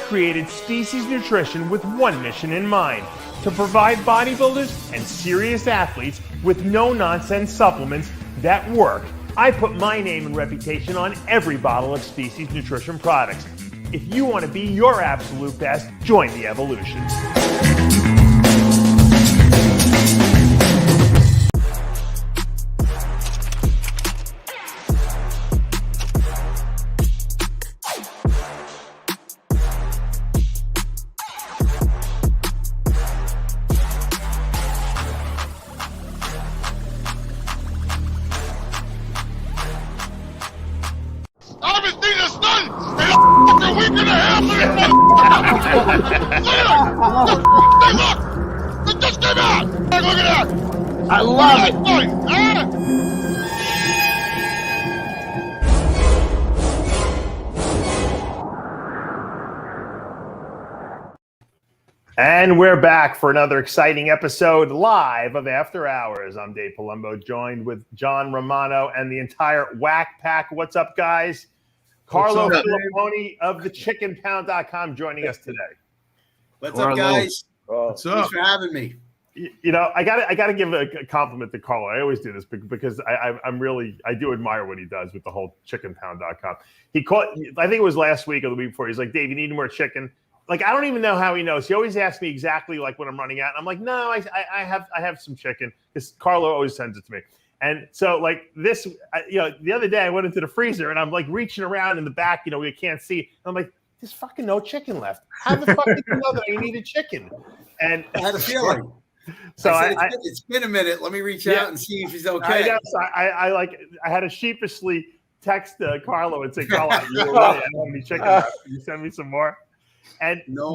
created Species Nutrition with one mission in mind: to provide bodybuilders and serious athletes with no-nonsense supplements that work. I put my name and reputation on every bottle of Species Nutrition products. If you want to be your absolute best, join the evolution. It just came out! Look at that! I love it! And we're back for another exciting episode live of After Hours. I'm Dave Palumbo, joined with John Romano and the entire Whack Pack. What's up, guys? Carlo Filipponi of thechickenpound.com joining us today. What's up, guys? What's up? Thanks for having me. You know, I gotta give a compliment to Carlo. I always do this because I do admire what he does with the whole chickenpound.com. He caught, I think it was last week or the week before. He's like, Dave, you need more chicken. Like, I don't even know how he knows. He always asks me exactly like when I'm running out. And I'm like, no, I have some chicken, because Carlo always sends it to me. And so like this, the other day I went into the freezer and I'm like reaching around in the back, we can't see. And I'm like, there's fucking no chicken left. How the fuck did you know that I needed chicken? And I had a feeling. So it's been a minute. Let me reach out and see if he's okay. I know. So I had to sheepishly text Carlo and say, Carlo, you were right. I don't have any chicken left. Can you send me some more? And no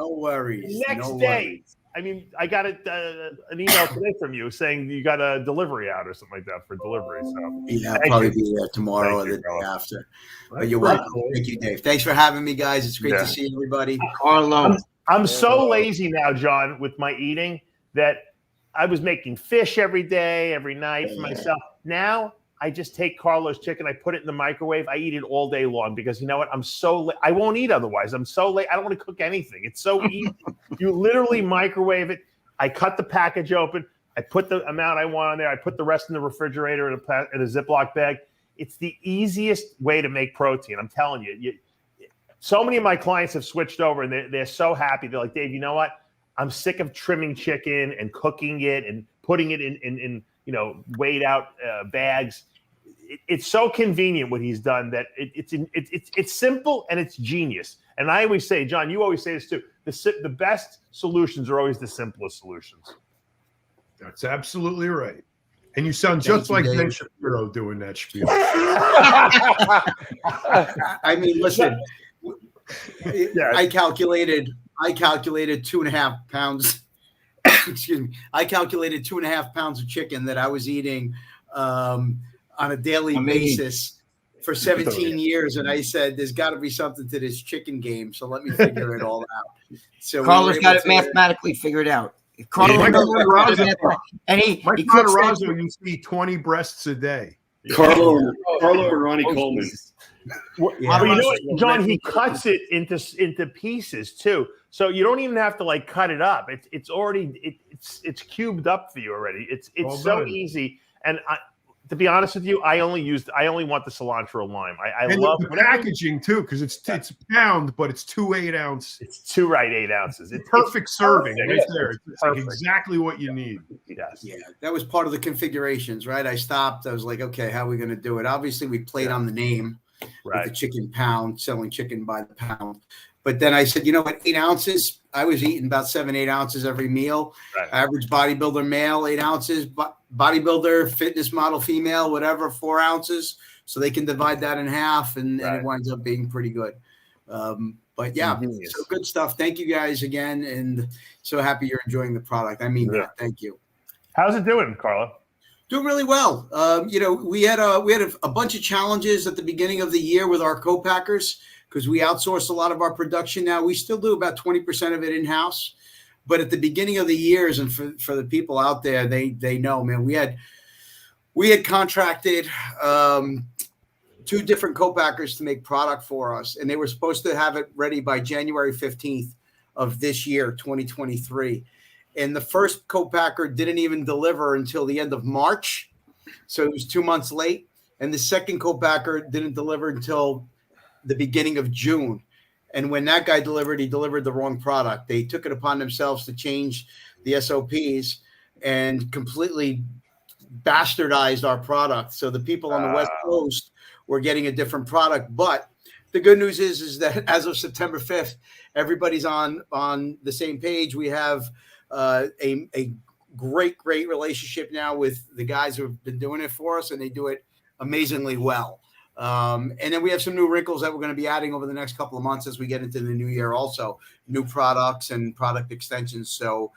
worries. Next no day, worries. I mean, I got an email today from you saying you got a delivery out or something like that for delivery. So yeah, I'll probably be there tomorrow or the day after. But you're welcome. Thank you, Dave. Thanks for having me, guys. It's great to see everybody. Carlo. I'm so lazy now, John, with my eating that I was making fish every day, every night for myself. Now I just take Carlo's chicken, I put it in the microwave, I eat it all day long because you know what? I'm so I won't eat otherwise. I'm so late. I don't want to cook anything. It's so easy. You literally microwave it. I cut the package open. I put the amount I want on there. I put the rest in the refrigerator in a Ziploc bag. It's the easiest way to make protein. I'm telling you. So many of my clients have switched over and they're so happy. They're like, Dave, you know what? I'm sick of trimming chicken and cooking it and putting it in weighed out bags. It's so convenient what he's done that it's simple and it's genius. And I always say, John, you always say this too. The best solutions are always the simplest solutions. That's absolutely right. And you sound just like Ben Shapiro doing that spiel. I mean, listen. I calculated 2.5 pounds. Excuse me. I calculated 2.5 pounds of chicken that I was eating on a daily basis for 17 years, and I said, "There's got to be something to this chicken game." So let me figure it all out. So Carlos got it mathematically figured out. Carlos you see 20 breasts a day. Carlo and Ronnie Coleman. Well, you know what, John, he cuts it into pieces too, so you don't even have to like cut it up. It's already it's cubed up for you already. It's so easy. And to be honest with you, I only want the cilantro lime. I love the packaging too, because it's a pound, but it's 2 8-ounce. It's 8 ounces. It's perfect serving right there. It's like perfect. Exactly what you need. Yes. Yeah, that was part of the configurations, right? I stopped. I was like, okay, how are we going to do it? Obviously, we played on the name. With the chicken pound, selling chicken by the pound. But then I said, you know what, 8 ounces, I was eating about 7-8 ounces every meal. Right. Average bodybuilder male, 8 ounces. Bodybuilder, fitness model female, whatever, 4 ounces. So they can divide that in half, and it winds up being pretty good. But yeah, so good stuff. Thank you guys again, and so happy you're enjoying the product. I mean that. Thank you. How's it doing, Carlo? Doing really well. We had a bunch of challenges at the beginning of the year with our co-packers because we outsourced a lot of our production. Now we still do about 20% of it in-house, but at the beginning of the years, and for the people out there, they know, man, we had contracted 2 different co-packers to make product for us, and they were supposed to have it ready by January 15th of this year, 2023. And the first co-packer didn't even deliver until the end of March, so it was 2 months late. And the second co-packer didn't deliver until the beginning of June. And when that guy delivered, he delivered the wrong product. They took it upon themselves to change the SOPs and completely bastardized our product. So the people on the West Coast were getting a different product. But the good news is that as of September 5th, everybody's on the same page. We have a great relationship now with the guys who have been doing it for us, and they do it amazingly well. And then we have some new wrinkles that we're going to be adding over the next couple of months as we get into the new year, also new products and product extensions. So,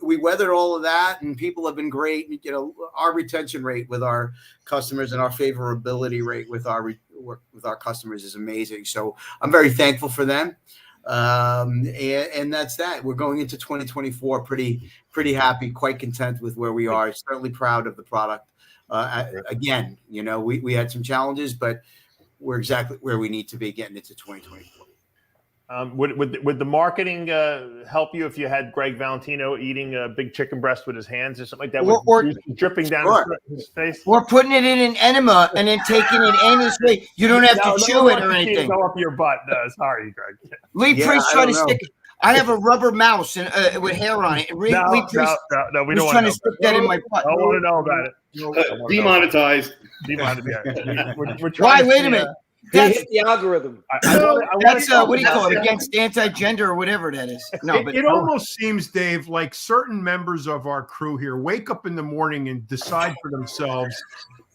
we weathered all of that, and people have been great. Our retention rate with our customers and our favorability rate with our customers is amazing. So I'm very thankful for them. And that's that. We're going into 2024 pretty happy, quite content with where we are. Certainly proud of the product. Again, we had some challenges, but we're exactly where we need to be getting into 2024. Would the marketing help you if you had Greg Valentino eating a big chicken breast with his hands or something like that, or dripping down his face? Or putting it in an enema and then taking it endlessly. You don't have to chew it or anything. Go up your butt. Sorry, Greg. Lee Priest trying to stick it. I have a rubber mouse with hair on it. We don't want to stick that in my butt. I don't want to know about it. Demonetized. Why? Wait a minute. That's the algorithm. That's what do you call it? Against anti-gender or whatever that is. No, but it almost seems, Dave, like certain members of our crew here wake up in the morning and decide for themselves,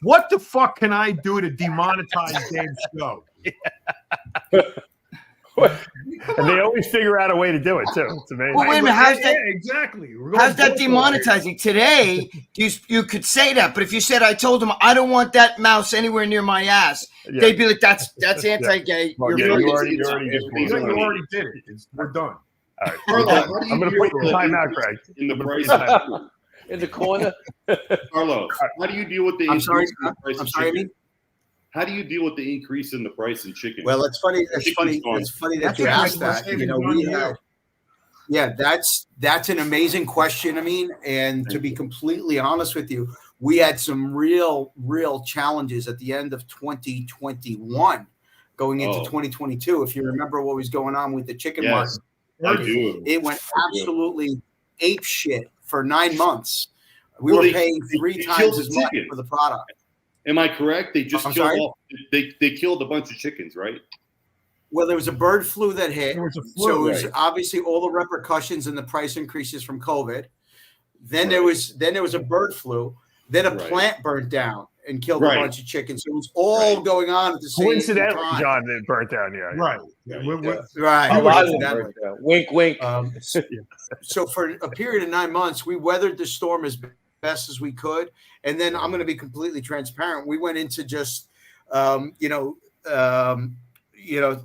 what the fuck can I do to demonetize Dave's show? And they always figure out a way to do it too. It's amazing. Well, wait a minute, how's that? Exactly. How's that demonetizing? Today, you could say that, but if you said, I told them I don't want that mouse anywhere near my ass, they'd be like, that's anti-gay. Well, you already did it. We're done. All right. Carlo, I'm going to put your time out, Greg. In the price in the corner. Carlo, how do you deal with the I'm sorry. How do you deal with the increase in the price in chicken? Well, it's funny. It's funny that you asked that. That's an amazing question. I mean, and to be completely honest with you, we had some real challenges at the end of 2021 going into 2022. If you remember what was going on with the chicken market, I do. It went absolutely ape shit for 9 months. We were paying 3 times as much for the product. Am I correct? They just they killed a bunch of chickens, right? Well, there was a bird flu that hit. There was a flu, so it was obviously all the repercussions and the price increases from COVID. Then there was a bird flu. Then a plant burnt down and killed a bunch of chickens. So it was all going on at the same time. Coincidentally, John, it burnt down. Right. Wink, wink. So for a period of 9 months, we weathered the storm as best as we could. And then I'm going to be completely transparent. We went into just,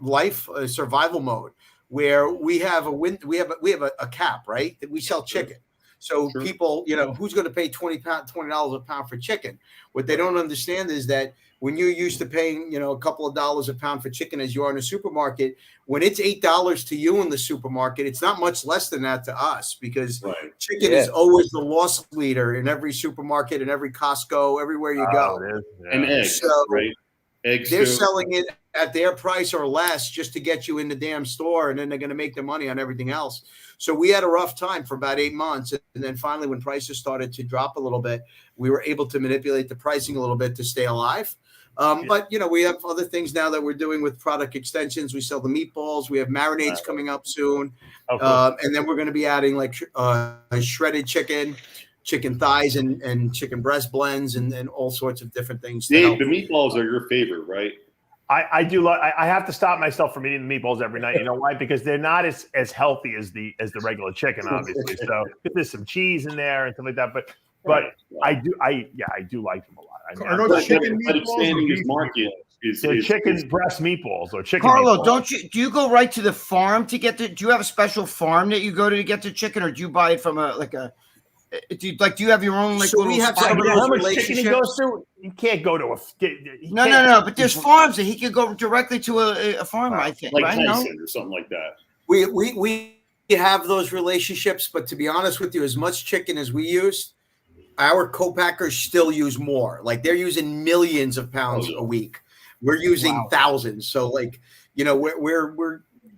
life survival mode where we have a cap, right? That we sell chicken. So people, who's going to pay $20 a pound for chicken? What they don't understand is that when you're used to paying, a couple of dollars a pound for chicken as you are in a supermarket, when it's $8 to you in the supermarket, it's not much less than that to us because chicken is always the loss leader in every supermarket, in every Costco, everywhere you go. And eggs, right? Eggs they're selling it at their price or less just to get you in the damn store, and then they're going to make the money on everything else. So we had a rough time for about 8 months. And then finally, when prices started to drop a little bit, we were able to manipulate the pricing a little bit to stay alive. But, we have other things now that we're doing with product extensions. We sell the meatballs. We have marinades coming up soon. And then we're going to be adding shredded chicken thighs and chicken breast blends and all sorts of different things. Dave, the meatballs are your favorite, right? I do. I have to stop myself from eating the meatballs every night. You know why? Because they're not as healthy as the regular chicken, obviously. So there's some cheese in there and stuff like that. But I do like them a lot. Expanding his market is chicken breast meatballs or chicken. Carlo, meatballs. do you go right to the farm to get do you have a special farm that you go to get the chicken, or do you buy it from a Do you have your own like So little? we have spot? some of You know those how much chicken he relationships. goes through? You can't go to a. No. But there's farms that he could go directly to a farm. I think, Like right? Tyson or something like that. We have those relationships, but to be honest with you, as much chicken as we use, our co-packers still use more. Like they're using millions of pounds a week. We're using thousands. So like, you know,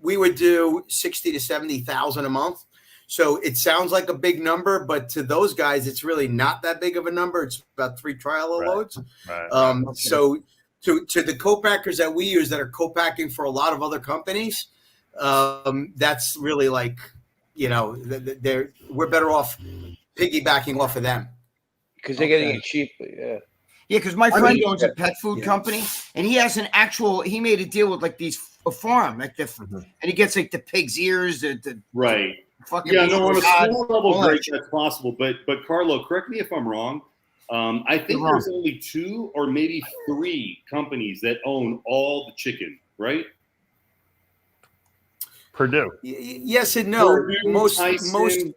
we would do 60 to 70,000 a month. So it sounds like a big number, but to those guys, it's really not that big of a number. It's about 3 trial loads. Right. So to the co-packers that we use that are co-packing for a lot of other companies, that's really like, you know, we're better off piggybacking off of them. Because they're getting it cheaply. Yeah. Yeah, because my friend owns a pet food company, and he has he made a deal with like a farm, like and he gets like the pig's ears, the Right. fucking Yeah, no, on a small level, all Greg, that that's possible. But Carlo, correct me if I'm wrong. I think there's only 2 or maybe 3 companies that own all the chicken, right? Purdue. Yes and no. Purdue, Most, Tyson.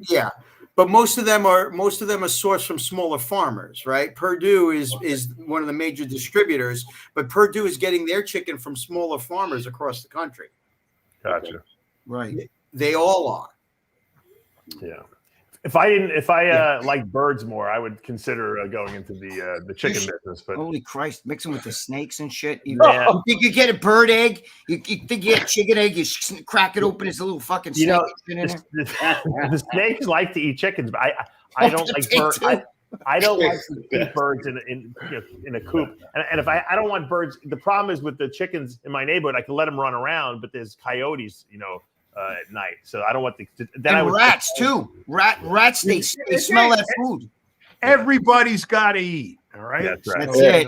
yeah. But most of them are sourced from smaller farmers, right? Purdue is one of the major distributors, but Purdue is getting their chicken from smaller farmers across the country. Gotcha. right. They all are. Yeah. If I like birds more, I would consider going into the chicken business. But Holy Christ, mixing with the snakes and shit. You Yeah. think you get a bird egg? You think you get a chicken egg? You crack it open, it's a little fucking snake. In there. the snakes like to eat chickens, but I don't like birds. I don't like to keep birds in a coop. And if I don't want birds, the problem is with the chickens in my neighborhood, I can let them run around, but there's coyotes, at night. So I don't want rats too. Rats, they smell that food. Everybody's got to eat. All right. That's right. That's it.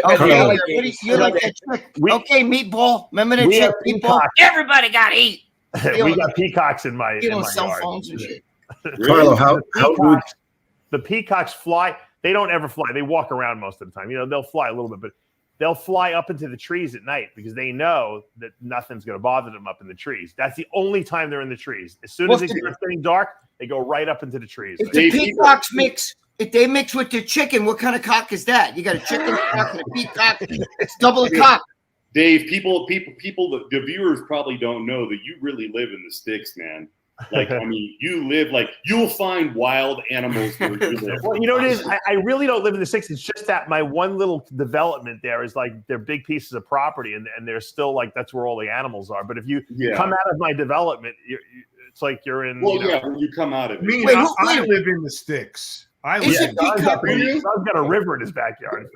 Okay, you like that chick? Okay, meatball. Remember that chick, meatball? Everybody got to eat. We got peacocks in my cell yard. phones and shit. Carlo, how would the peacocks fly? They don't ever fly. They walk around most of the time. They'll fly a little bit, but they'll fly up into the trees at night because they know that nothing's going to bother them up in the trees. That's the only time they're in the trees. As soon as it starts getting dark, they go right up into the trees. If the peacocks mix, if they mix with the chicken, what kind of cock is that? You got a chicken cock and a peacock. It's double the cock. Dave, people, the viewers probably don't know that you really live in the sticks, man. Like, I mean, you live you'll find wild animals where you live. Well, you know what it is? I really don't live in the sticks. It's just that my one little development there is like they're big pieces of property, and they're still like that's where all the animals are. But if you come out of my development, it's like you're in. Well, when you come out of it. I live in the sticks. Don's got a river in his backyard.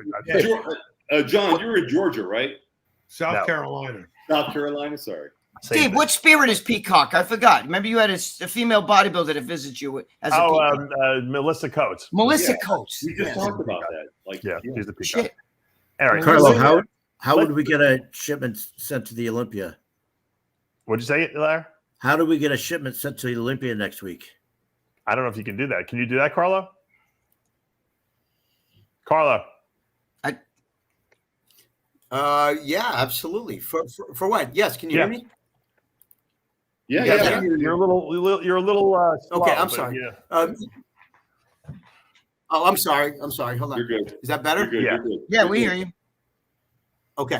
John, you're in Georgia, right? South Carolina. South Carolina, sorry. Dave, what spirit is peacock? I forgot. Remember, you had a female bodybuilder that visited you as a peacock. Melissa Coates. Melissa Coates. We just talked about that. She's the peacock. Shit. All right, Carlo, how would we get a shipment sent to the Olympia? What'd you say, Larry? How do we get a shipment sent to the Olympia next week? I don't know if you can do that. Can you do that, Carlo? Carlo. Yeah, absolutely. For what? Yes. Can you hear me? Yeah. You're a little. Slow, okay, I'm sorry. I'm sorry. Hold on. You're good. Is that better? You're good. Yeah. You're good. Yeah, we hear you. Okay.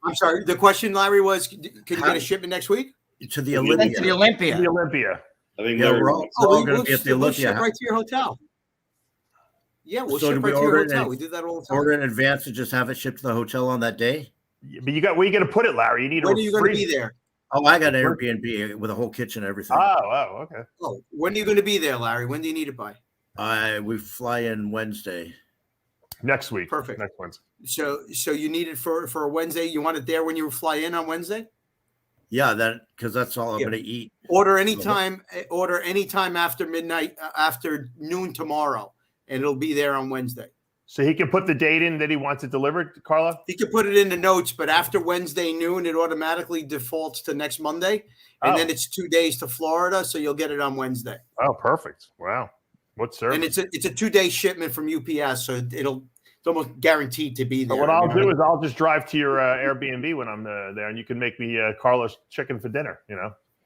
I'm sorry. The question, Larry, was: can you get a shipment next week To the Olympia. To the Olympia. The Olympia. I think we're all going to be at the We'll ship Olympia. right to your hotel. Yeah, we'll So ship do we right to your order hotel. it? We did that all the time. Order in advance and just have it shipped to the hotel on that day? But where are you going to put it, Larry? You need When are you going to be there? Oh, I got an Airbnb with a whole kitchen and everything. Oh, okay. Oh, when are you going to be there, Larry? When do you need it by? We fly in Wednesday. Next week. Perfect. Next Wednesday. So you need it for a Wednesday. You want it there when you fly in on Wednesday? Yeah, because that's all I'm going to eat. Order anytime. Order anytime after midnight, after noon tomorrow, and it'll be there on Wednesday. So he can put the date in that he wants it delivered, Carlo? He can put it in the notes, but after Wednesday noon, it automatically defaults to next Monday, and then it's 2 days to Florida, so you'll get it on Wednesday. Oh, perfect! Wow, what service? And it's a 2-day shipment from UPS, so it's almost guaranteed to be there. So what I'll do is I'll just drive to your Airbnb when I'm there, and you can make me Carlos chicken for dinner.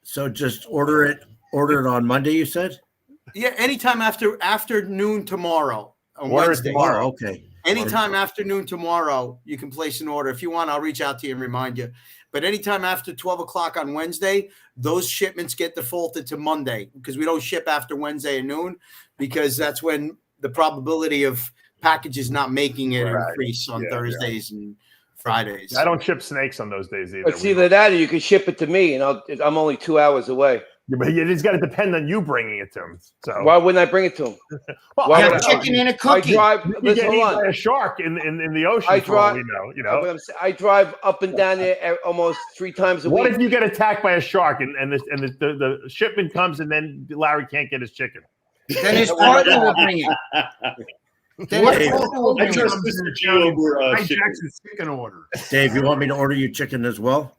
So just order it on Monday, you said? Yeah, anytime after noon tomorrow on Order Wednesday. tomorrow. Oh, okay. Anytime afternoon tomorrow, you can place an order. If you want, I'll reach out to you and remind you. But anytime after 12 o'clock on Wednesday, those shipments get defaulted to Monday because we don't ship after Wednesday at noon because that's when the probability of packages not making it increase on Thursdays and Fridays. I don't ship snakes on those days either. It's either that or you can ship it to me, and I'm only 2 hours away. Yeah, but it's got to depend on you bringing it to him. So Why wouldn't I bring it to him? well, Why Have would chicken and a cookie. I drive. you Listen, get hold eaten by on. a shark in the ocean. I for all drive. we know. I drive up and down there almost 3 times a What week. if you get attacked by a shark and the shipment comes and then Larry can't get his chicken? Then his partner will bring it. Then his partner will I bring trust it. Mr. G over chicken. Jackson's chicken order. Dave, you want me to order you chicken as well?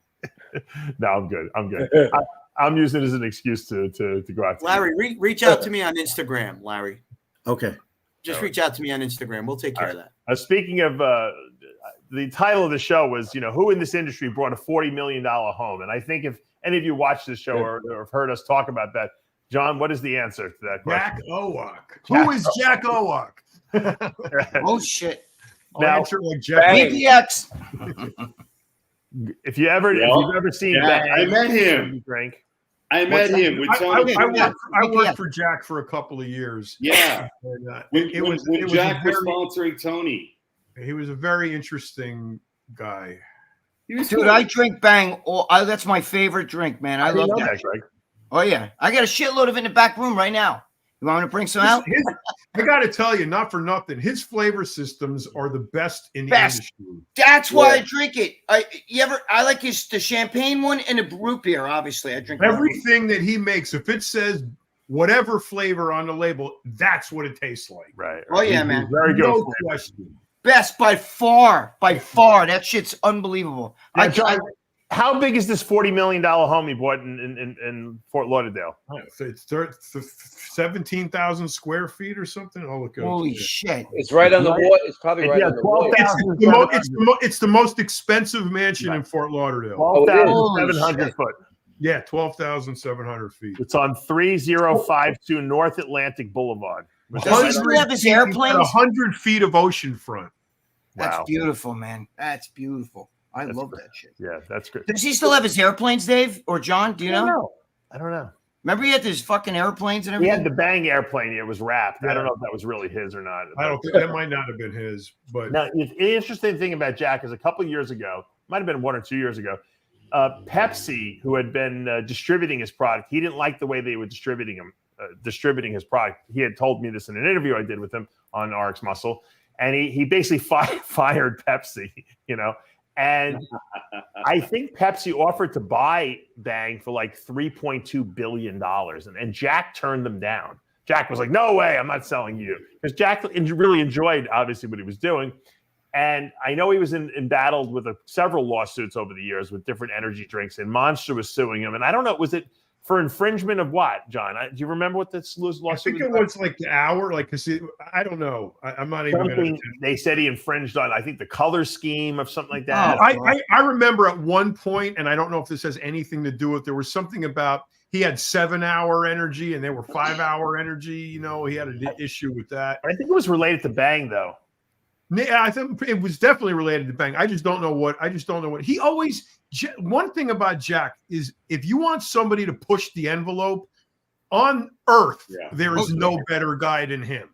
No, I'm good. I'm good. I'm using it as an excuse to go out. To Larry, reach out to me on Instagram, Larry. Okay. Just reach out to me on Instagram. We'll take care of that. Speaking of the title of the show was, who in this industry brought a $40 million home? And I think if any of you watched this show or have heard us talk about that, John, what is the answer to that question? Jack Owak. Who is Jack Owak? Oh shit. I'll answer like Jack. PPX. If you've ever seen Bang, I met him. Drink. I met him with Tony. I worked for Jack for a couple of years. Yeah. And, when Jack was sponsoring Tony. He was a very interesting guy. Dude, I drink Bang. That's my favorite drink, man. I love that. Greg. Oh, yeah. I got a shitload of it in the back room right now. You want me to bring some out? I got to tell you, not for nothing, his flavor systems are the best in the industry. That's why I drink it. I like the champagne one and the root beer, obviously. I drink everything that he makes. If it says whatever flavor on the label, that's what it tastes like. Right. Oh, yeah, man. Very good. No question. Best by far. By far. That shit's unbelievable. Now, John, how big is this $40 million home you bought in Fort Lauderdale? It's 17,000 square feet or something. I'll look at it. Holy shit. It's right on the water. It's probably right on the water. It's the most expensive mansion in Fort Lauderdale. 12,700 foot. Yeah, 12,700 feet. It's on 3052 North Atlantic Boulevard. Does he have his airplanes? 100 feet of ocean front. That's Wow. beautiful, man. That's beautiful. I love that shit. Yeah, that's good. Does he still have his airplanes, Dave or John? Do you know? I don't know. Remember he had his fucking airplanes and He everything? had the Bang airplane. It was wrapped. Yeah. I don't know if that was really his or not. I don't think that might not have been his, but Now, the interesting thing about Jack is a couple years ago, might have been 1 or 2 years ago, Pepsi, who had been distributing his product, he didn't like the way they were distributing his product. He had told me this in an interview I did with him on RX Muscle, and he basically fired Pepsi, And I think Pepsi offered to buy Bang for like $3.2 billion. And Jack turned them down. Jack was like, no way, I'm not selling you. Because Jack really enjoyed, obviously, what he was doing. And I know he was embattled with several lawsuits over the years with different energy drinks. And Monster was suing him. And I don't know, was it for infringement of what, John? Do you remember what this lawsuit was? I think it was like the hour, because I don't know. I'm not even going to. They said he infringed on, I think, the color scheme of something like that. I remember at one point, and I don't know if this has anything to do with, there was something about he had 7-hour energy and they were 5-hour energy. He had an issue with that. I think it was related to Bang, though. Yeah, I think it was definitely related to Bang. I just don't know what. He always. One thing about Jack is if you want somebody to push the envelope on earth, there is no better guy than him.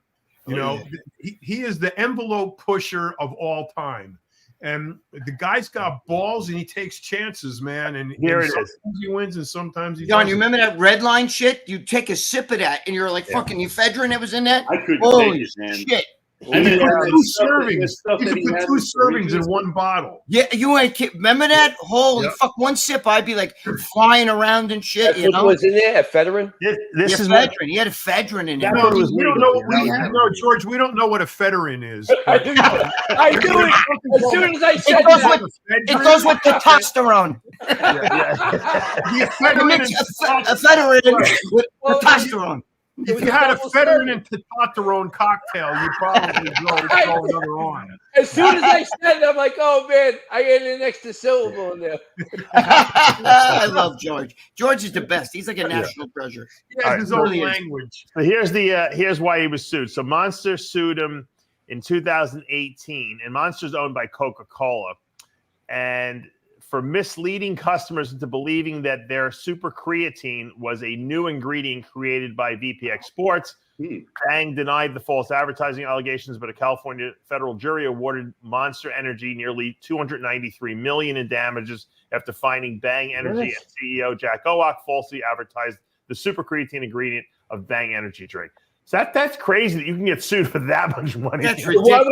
He is the envelope pusher of all time. And the guy's got balls and he takes chances, man. And sometimes he wins and sometimes he doesn't. You remember that red line shit? You take a sip of that and you're like fucking ephedrine that was in that? I couldn't Holy take it, man. shit. And you put 2 servings. You could put 2 servings in one bottle. Yeah, you ain't kidding. Remember that? Holy fuck! One sip, I'd be like flying around and shit. That's what was in there, ephedrine. This is ephedrine. He had ephedrine in it. We don't know. George, we don't know what ephedrine is. I do it as soon as I said it goes with testosterone. The ephedrine ephedrine with testosterone. if you had a Fetterman and testosterone cocktail, you'd probably go another on. As soon as I said it, I'm like, oh man, I get an extra syllable in there. I love George. George is the best. He's like a national treasure. He has his own language. So here's why he was sued. So Monster sued him in 2018, and Monster's owned by Coca-Cola, and for misleading customers into believing that their super creatine was a new ingredient created by VPX Sports. Bang denied the false advertising allegations, but a California federal jury awarded Monster Energy nearly $293 million in damages after finding Bang Energy and CEO Jack Owak falsely advertised the super creatine ingredient of Bang Energy drink. So that's crazy that you can get sued for that much money. That's ridiculous.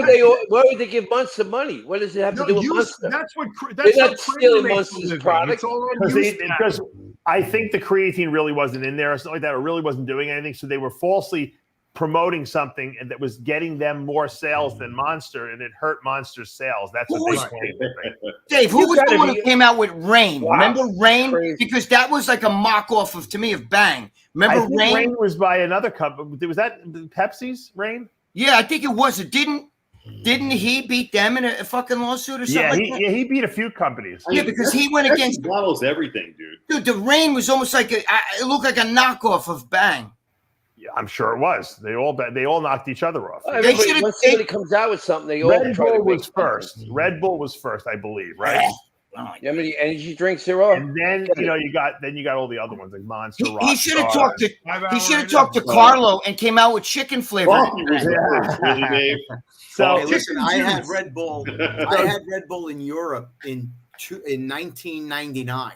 Why would they give Monster money? What does it have to do with Monster? That's They're not stealing Monster's product. Because I think the creatine really wasn't in there or something like that. It really wasn't doing anything. So they were falsely promoting something that was getting them more sales than Monster, and it hurt Monster's sales. That's what they claimed. Dave, who was the one who came out with Rain? Wow. Remember Rain? Because that was like a mock-off of, to me, of Bang. Remember I think Rain? Rain was by another company. Was that Pepsi's Rain? Yeah, I think it was. Didn't he beat them in a fucking lawsuit or something? Yeah, he beat a few companies. Yeah, because he went against bottles everything, dude. Dude, the Rain was almost like it looked like a knockoff of Bang. Yeah, I'm sure it was. They all knocked each other off. When somebody comes out with something, they all Red try Bull to was first. Red Bull was first, I believe, right? You know how many energy drinks there are? And then you got all the other ones like Monster. He should have talked to Carlo and came out with chicken flavor. Really, Dave? So listen, I had Red Bull. I had Red Bull in Europe in 1999.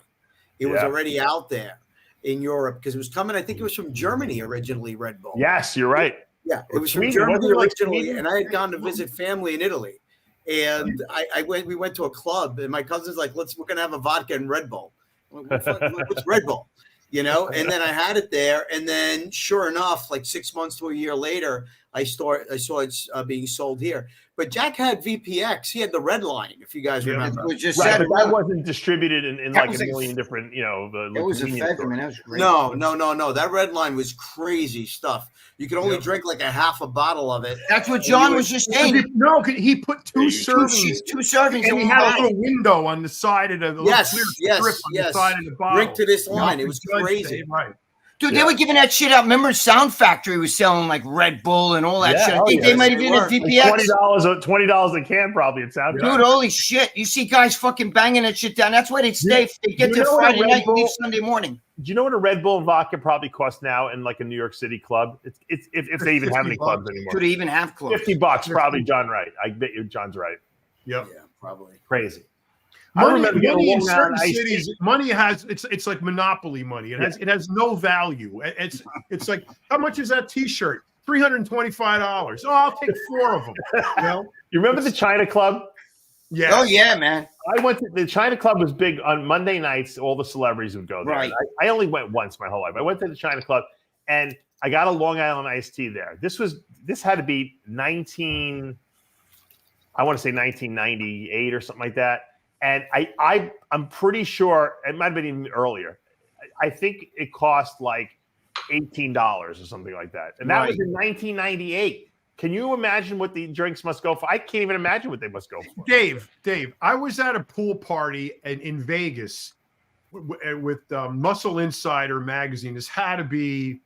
It was already out there in Europe because it was coming. I think it was from Germany originally. Red Bull. Yes, you're right. Yeah, it was from Germany originally, and I had gone to visit family in Italy. And we went to a club, and my cousin's like, we're gonna have a vodka and Red Bull. What's Red Bull? And then I had it there, and then sure enough, like 6 months to a year later, I saw it being sold here. But Jack had VPX. He had the red line, if you guys remember. It just but that wasn't distributed in like a million different, it was effective, man. That was great. No. That red line was crazy stuff. You could only drink like a half a bottle of it. That's what John was just saying. No, he put two servings, and he had a little window on the side of the side of the bottle. Drink to this line. It was crazy. Right. Dude, they were giving that shit out. Remember, Sound Factory was selling like Red Bull and all that shit. I think they might have been at VPX. $20 a can probably at Sound Factory. Dude, holy shit! You see guys fucking banging that shit down. That's why they stay. They get there Friday night, leave Sunday morning. Do you know what a Red Bull and vodka probably costs now in like a New York City club? It's if they even have any clubs anymore. Do they even have clubs? $50, probably. John right. I bet you John's right. Yep. Yeah, probably. Crazy. Money in certain cities, money has it's like monopoly money. It has no value. It's like, how much is that T-shirt? $325. Oh, I'll take 4 of them. You remember the China Club? Yeah. Oh yeah, man. I went to the China Club. Was big on Monday nights. All the celebrities would go there. Right. I only went once my whole life. I went to the China Club and I got a Long Island iced tea there. This had to be 1998 or something like that. And I'm pretty sure it might have been even earlier. I think it cost like $18 or something like that. And that was in 1998. Can you imagine what the drinks must go for? I can't even imagine what they must go for. Dave, I was at a pool party in Vegas with Muscle Insider magazine. This had to be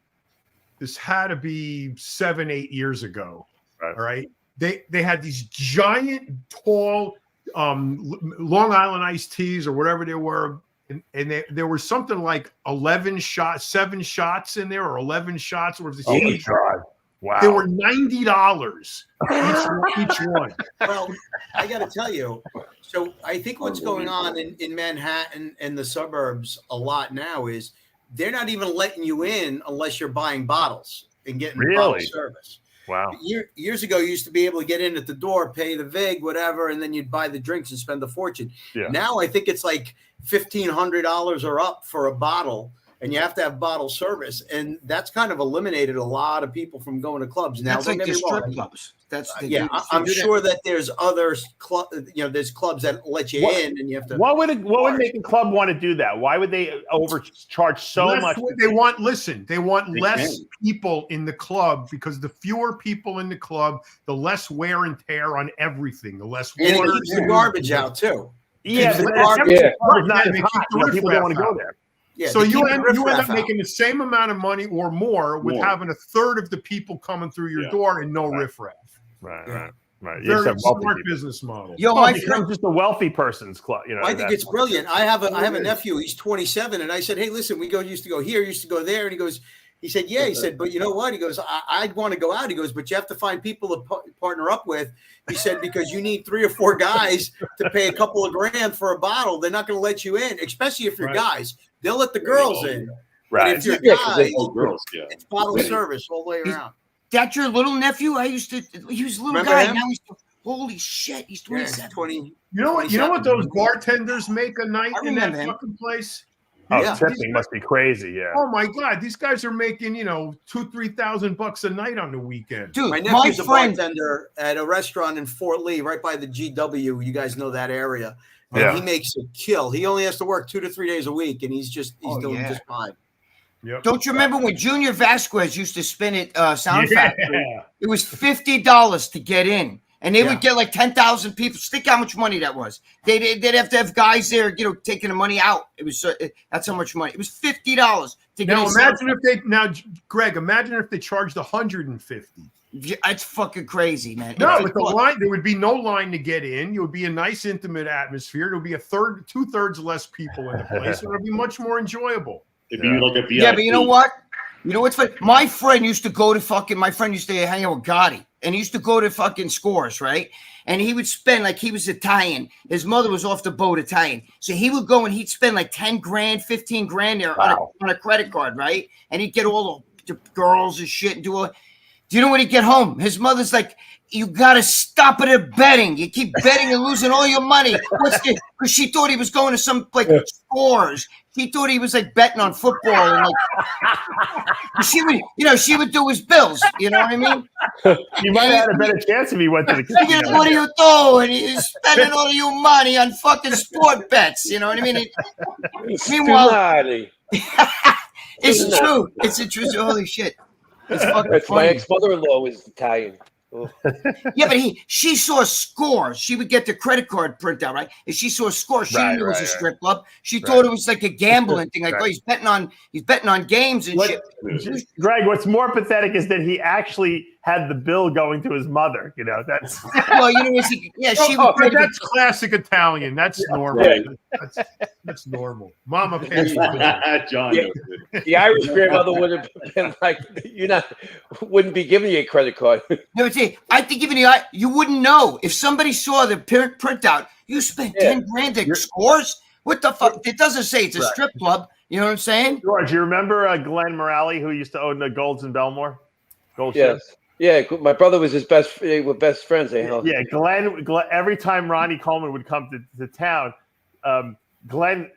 7-8 years ago. Right. All right. They had these giant, tall Long Island iced teas or whatever they were, and there was something like 7 shots in there, or 11 shots. Or oh my God. Wow. They were $90 each one. Well, I got to tell you, so I think what's going on in Manhattan and the suburbs a lot now is they're not even letting you in unless you're buying bottles and getting bottle service. Wow. Years ago, you used to be able to get in at the door, pay the vig, whatever, and then you'd buy the drinks and spend a fortune. Yeah. Now I think it's like $1,500 or up for a bottle. and you have to have bottle service, and that's kind of eliminated a lot of people from going to clubs. Now, That's like the strip clubs. That's I'm sure that there's other there's clubs that let you in, and you have to. What would make a club want to do that? Why would they overcharge so much? They want less people in the club, because the fewer people in the club, the less wear and tear on everything, the less water. And it keeps the garbage out too. Yeah, People don't want to go there. Yeah, so you end up making the same amount of money or more with having a third of the people coming through your door and no riffraff. Right. Very smart business model. My friend, just a wealthy person's club. I think it's brilliant. I have a nephew. He's 27, and I said, "Hey, listen, we used to go here, used to go there," and he said, "Yeah." He said, "But you know what?" He goes, "I'd want to go out." He goes, "But you have to find people to partner up with." He said, "Because you need 3 or 4 guys to pay a couple of grand for a bottle. They're not going to let you in, especially if you're guys. They'll let the girls in. Right? But if you're guys, it's bottle service all the way around." That's your little nephew? He was a little Remember guy. him? Now holy shit, he's 27. 20. You know what those bartenders make a night in that fucking place? Tipping must be crazy. Yeah. Oh my God, these guys are making $2,000-3,000 a night on the weekend. Dude, my nephew's a bartender at a restaurant in Fort Lee, right by the GW. You guys know that area. And he makes a kill. He only has to work 2 to 3 days a week, and he's doing just fine. Yep. Don't you remember when Junior Vasquez used to spin at Sound Factory? It was $50 to get in, and they would get like 10,000 people. Think how much money that was. They'd have to have guys there, taking the money out. It was that's how much money. It was $50 to get in. Greg, imagine if they charged $150. It's fucking crazy, man. No, with the line, there would be no line to get in. It would be a nice, intimate atmosphere. There would be 2/3 less people in the place. It would be much more enjoyable. It'd be like a VIP. Yeah, but you know what? You know what's funny? My friend used to hang out with Gotti, and he used to go to fucking Scores, right? And he would spend, he was Italian. His mother was off the boat Italian. So he would go and he'd spend like 10 grand, 15 grand there on a credit card, right? And he'd get all the girls and shit and do all. Do you know when he get home? His mother's like, "You got to stop it at betting. You keep betting and losing all your money." Because she thought he was going to some Scores. She thought he was betting on football, and she would do his bills. You know what I mean? You might have had a better chance if he went to the casino. What are you doing? He's spending all your money on fucking sport bets. You know what I mean? Meanwhile, it's true. It's a true. Holy shit! It's fucking funny. My ex-mother-in-law was Italian. Yeah, but she saw Scores. She would get the credit card printout, right? And she saw Scores. She knew it was a strip club. She thought it was like a gambling thing. Oh, he's betting on games and shit. Greg, what's more pathetic is that he actually had the bill going to his mother. That's well, that's classic Italian. That's normal. That's normal. Mama pays for that. John. The Irish grandmother would have been like, wouldn't be giving you a credit card. No, I think you wouldn't know if somebody saw the printout. You spent 10 grand at Scores. What the fuck? It doesn't say it's a strip club. You know what I'm saying? George, you remember Glenn Morale, who used to own the Golds in Belmore? Yes. Yeah, my brother was his best friends. Yeah, Glenn. Every time Ronnie Coleman would come to town, Glenn.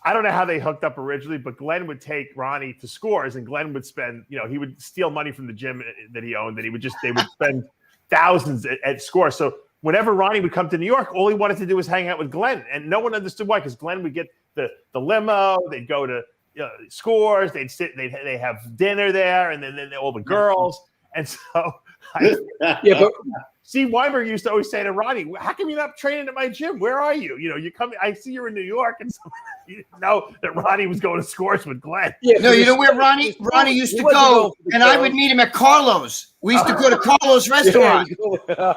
I don't know how they hooked up originally, but Glenn would take Ronnie to Scores, and Glenn would spend. He would steal money from the gym that he owned, and they would spend thousands at Scores. So whenever Ronnie would come to New York, all he wanted to do was hang out with Glenn, and no one understood why. Because Glenn would get the limo, they'd go to Scores, they'd sit, they have dinner there, and then all the girls. And so, but Steve Weinberg used to always say to Ronnie, "How come you're not training at my gym? Where are you? You come. I see you're in New York." And so you didn't know that Ronnie was going to Scores with Glenn. Yeah, no, you know where Ronnie used to go, and I would meet him at Carlo's. We used to go to Carlo's restaurant.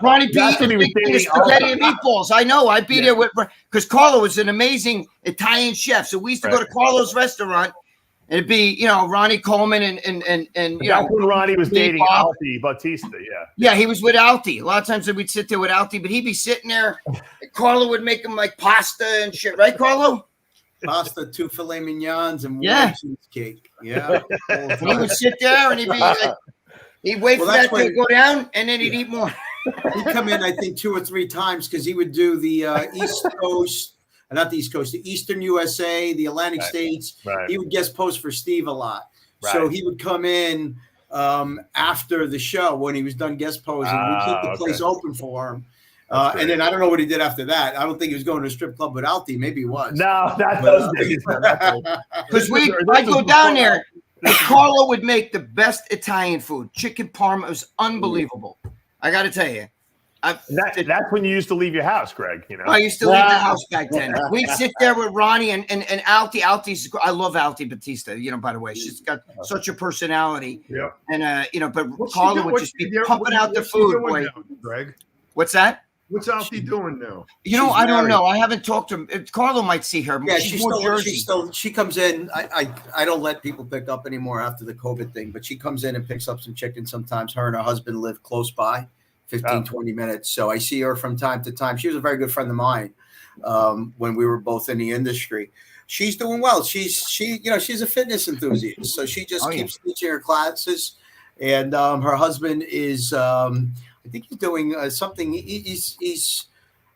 Ronnie beat spaghetti and meatballs. I know. I'd be there because Carlo was an amazing Italian chef. So we used to go to Carlo's restaurant. It'd be, Ronnie Coleman and That's when Ronnie was dating Alti Bautista, Yeah, he was with Alti. A lot of times we'd sit there with Alti, but he'd be sitting there. Carlo would make him pasta and shit, right, Carlo? Pasta, 2 filet mignons, and 1 cheesecake. Yeah. He would sit there and he'd be he'd wait for that to go down, and then he'd eat more. He'd come in, I think, 2 or 3 times because he would do the East Coast not the East Coast, the Eastern USA, the Atlantic Right. States. Right. He would guest post for Steve a lot. Right. So he would come in after the show when he was done guest posing. We keep the place open for him. And then I don't know what he did after that. I don't think he was going to a strip club with Alti. Maybe he was. No, not those days. Because I go down there, and Carlo would make the best Italian food. Chicken parma was unbelievable. I got to tell you. That's when you used to leave your house, Greg. You know, I used to leave the house back then. We'd sit there with Ronnie and Alti. Alti's, I love Alti Batista. You know, by the way, she's got such a personality. Yeah. And you know, but Carlo would just be pumping out the food. Boy. Greg, what's that? what's Alfie doing now? You know, I don't know. I haven't talked to him. Carlo might see her. Yeah, she comes in. I don't let people pick up anymore after the COVID thing, but she comes in and picks up some chicken sometimes. Her and her husband live close by, 20 minutes. So I see her from time to time. She was a very good friend of mine when we were both in the industry. She's doing well. She's a fitness enthusiast. So she just keeps teaching her classes. And her husband is I think he's doing something. He's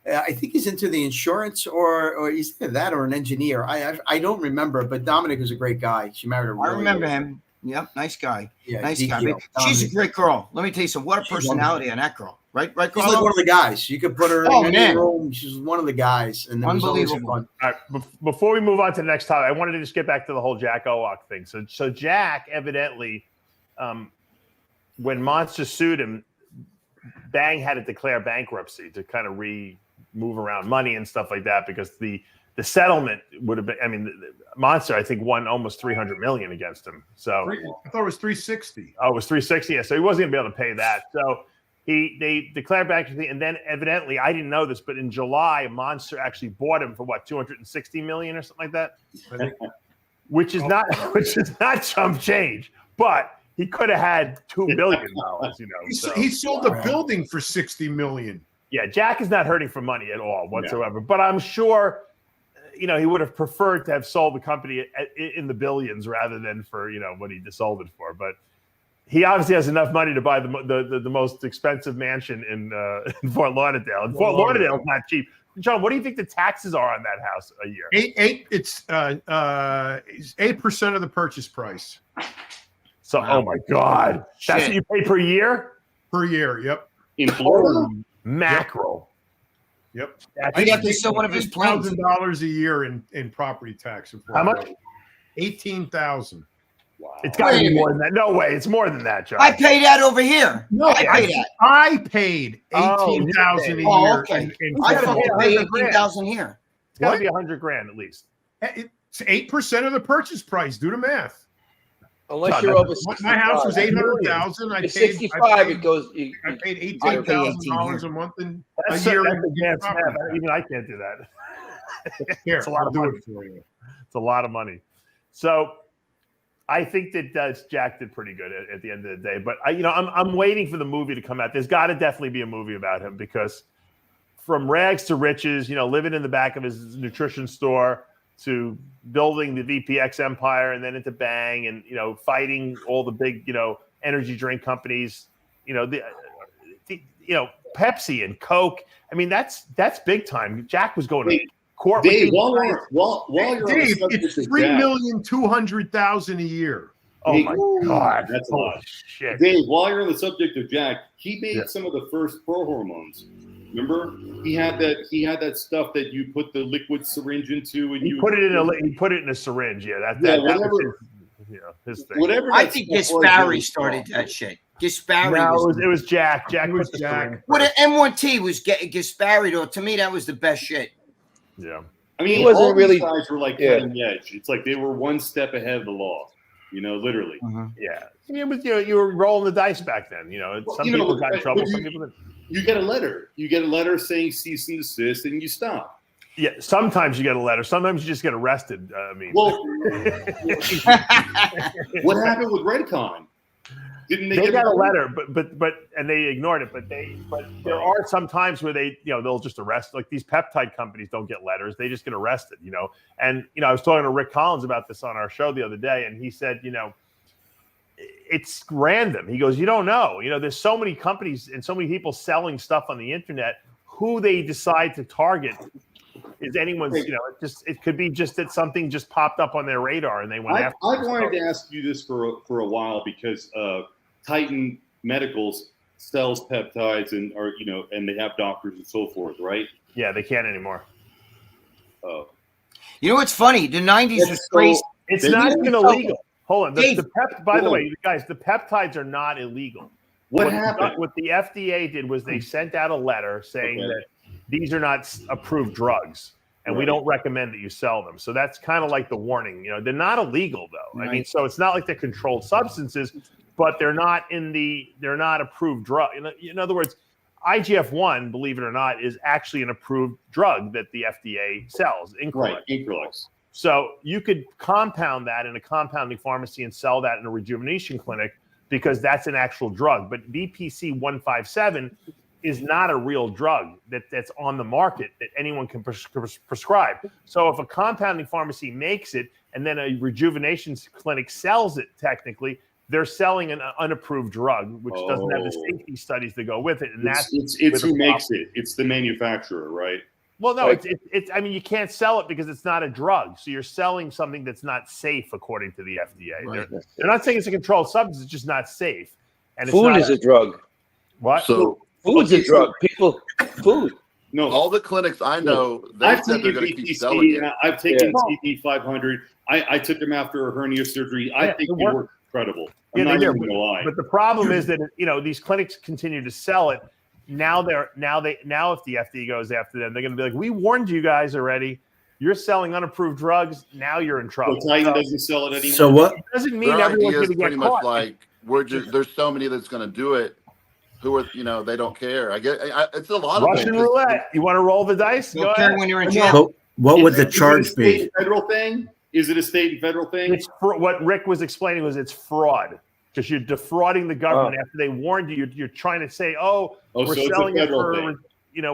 I think he's into the insurance or he's either that or an engineer. I don't remember, but Dominic is a great guy. She married a really I remember him. Yep, nice guy. Yeah, nice guy. She's a great girl. Let me tell you something. What a personality on that girl. Right, She's like one of the guys. You could put her in any room. She's one of the guys. And unbelievable. All right, before we move on to the next topic, I wanted to just get back to the whole Jack Owak thing. So Jack evidently, when Monster sued him, Bang had to declare bankruptcy to kind of move around money and stuff like that because the settlement would have been. I mean, Monster I think won almost $300 million against him. So I thought it was 360. Oh, it was 360. Yeah, so he wasn't gonna be able to pay that. So they declared bankruptcy, and then evidently I didn't know this, but in July, Monster actually bought him for what, $260 million or something like that, which is not chump change, but he could have had $2 billion. He sold a building for $60 million. Yeah, Jack is not hurting for money at all whatsoever. No. But I'm sure, he would have preferred to have sold the company in the billions rather than for what he sold it for. But he obviously has enough money to buy the most expensive mansion in Fort Lauderdale. And Fort Lauderdale is not cheap. John, what do you think the taxes are on that house a year? It's 8% of the purchase price. So, oh my God, that's what you pay per year? Per year, yep. In Florida, mackerel. Yep. I got to sell one of his planes. $1,000 a year in property tax. How much? $18,000. Wow. It's got to be more than that. No way, it's more than that, John. I pay that over here. No, I paid $18,000 a year. Oh, okay. I fucking pay $18,000 here. It's got to be $100,000 at least. It's 8% of the purchase price. Do the math. Unless you're over 65. My house was $800,000. I paid 65. It goes. I paid $18,000 a month in a year. Even I can't do that. Here, it's a lot of money for you. It's a lot of money. So I think that Jack did pretty good at the end of the day. But I'm waiting for the movie to come out. There's got to definitely be a movie about him because from rags to riches, living in the back of his nutrition store, to building the VPX empire and then into Bang and, fighting all the big, energy drink companies, Pepsi and Coke. I mean, that's big time. Jack was going to court. Dave, while you're Dave, it's $3,200,000 a year. Oh my God. That's a lot. Shit. Dave, while you're on the subject of Jack, he made some of the first pro hormones. Remember, he had that stuff that you put the liquid syringe into, and he put it in a syringe. Yeah, that was his thing. Whatever. I think Gaspari started that shit. Gaspari. No, it was Jack. Jack was put Jack. What an M1T was Gaspari though. To me, that was the best shit. Yeah. I mean, he wasn't all really these guys were like cutting edge. It's like they were one step ahead of the law. Literally. Yeah. It was, you were rolling the dice back then. Some people got in trouble. Some people didn't. You get a letter. You get a letter saying cease and desist, and you stop. Yeah, sometimes you get a letter. Sometimes you just get arrested. What happened with Redcon? Didn't they got a letter, but and they ignored it. But there are some times where they'll just arrest. Like these peptide companies don't get letters; they just get arrested. And I was talking to Rick Collins about this on our show the other day, and he said, it's random. He goes, you don't know. There's so many companies and so many people selling stuff on the internet. Who they decide to target is anyone's. It could be just that something just popped up on their radar and they went after. I've wanted to ask you this for a while because Titan Medicals sells peptides and they have doctors and so forth, right? Yeah, they can't anymore. Oh, You know what's funny? The 90s was crazy. It's not even illegal. Hold on. Dave, By the way, guys, the peptides are not illegal. what happened? What the FDA did was they sent out a letter saying that these are not approved drugs, and we don't recommend that you sell them. So that's kind of like the warning. They're not illegal though. Right. I mean, so it's not like they're controlled substances, but they're not approved drug. In other words, IGF-1, believe it or not, is actually an approved drug that the FDA sells. Right, Increlex. So you could compound that in a compounding pharmacy and sell that in a rejuvenation clinic because that's an actual drug. But BPC 157 is not a real drug that's on the market that anyone can prescribe. So if a compounding pharmacy makes it and then a rejuvenation clinic sells it, technically, they're selling an unapproved drug, which doesn't have the safety studies that go with it. And it's who makes it. It's the manufacturer, right? Well, no, it's. I mean, you can't sell it because it's not a drug. So you're selling something that's not safe, according to the FDA. Right. They're not saying it's a controlled substance; it's just not safe. And Food is a drug. What? So Food's a drug. People, food. No, all the clinics I know, I've said they're taken going to keep selling BPC it. and I've taken CP 500. I took them after a hernia surgery. I think they work incredible. I'm not even going to lie. But the problem is that these clinics continue to sell it. Now if the FDA goes after them, they're going to be like, "We warned you guys already. You're selling unapproved drugs. Now you're in trouble." So Titan doesn't sell it anymore. So what? It doesn't mean Their everyone's idea going is to pretty get much caught. like there's so many that's going to do it. Who are they don't care. I get it's a lot Russian of things. roulette. You want to roll the dice? Go ahead. When you're in jail. But what would Is the it a charge state be? and federal thing? Is it a state and federal thing? It's what Rick was explaining was it's fraud because you're defrauding the government after they warned you. You're trying to say, we're so it's a selling it federal for, thing.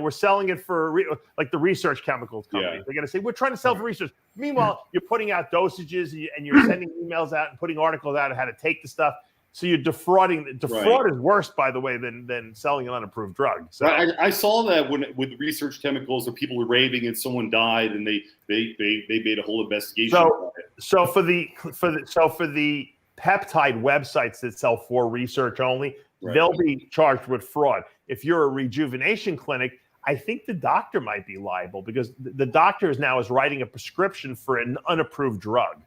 we're selling it for like the research chemicals company. Yeah. They're going to say we're trying to sell for research. Meanwhile, you're putting out dosages and you're sending emails out and putting articles out on how to take the stuff. So you're defrauding. Defraud is worse, by the way, than selling an unapproved drug. So I saw that with research chemicals, where people were raving and someone died, and they made a whole investigation. So for the peptide websites that sell for research only, they'll be charged with fraud. If you're a rejuvenation clinic, I think the doctor might be liable because the doctor is writing a prescription for an unapproved drug.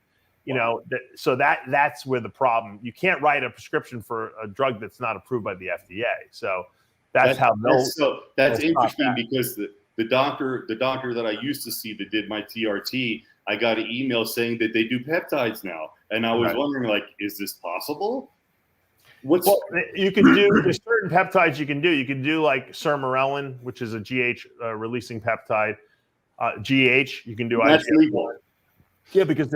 So that's where the problem. You can't write a prescription for a drug that's not approved by the FDA. So that's interesting because the doctor that I used to see that did my TRT, I got an email saying that they do peptides now, and I was wondering, like, is this possible? You can do there's certain peptides you can do. You can do like sermorelin, which is a GH releasing peptide. GH you can do. That's legal. Yeah, because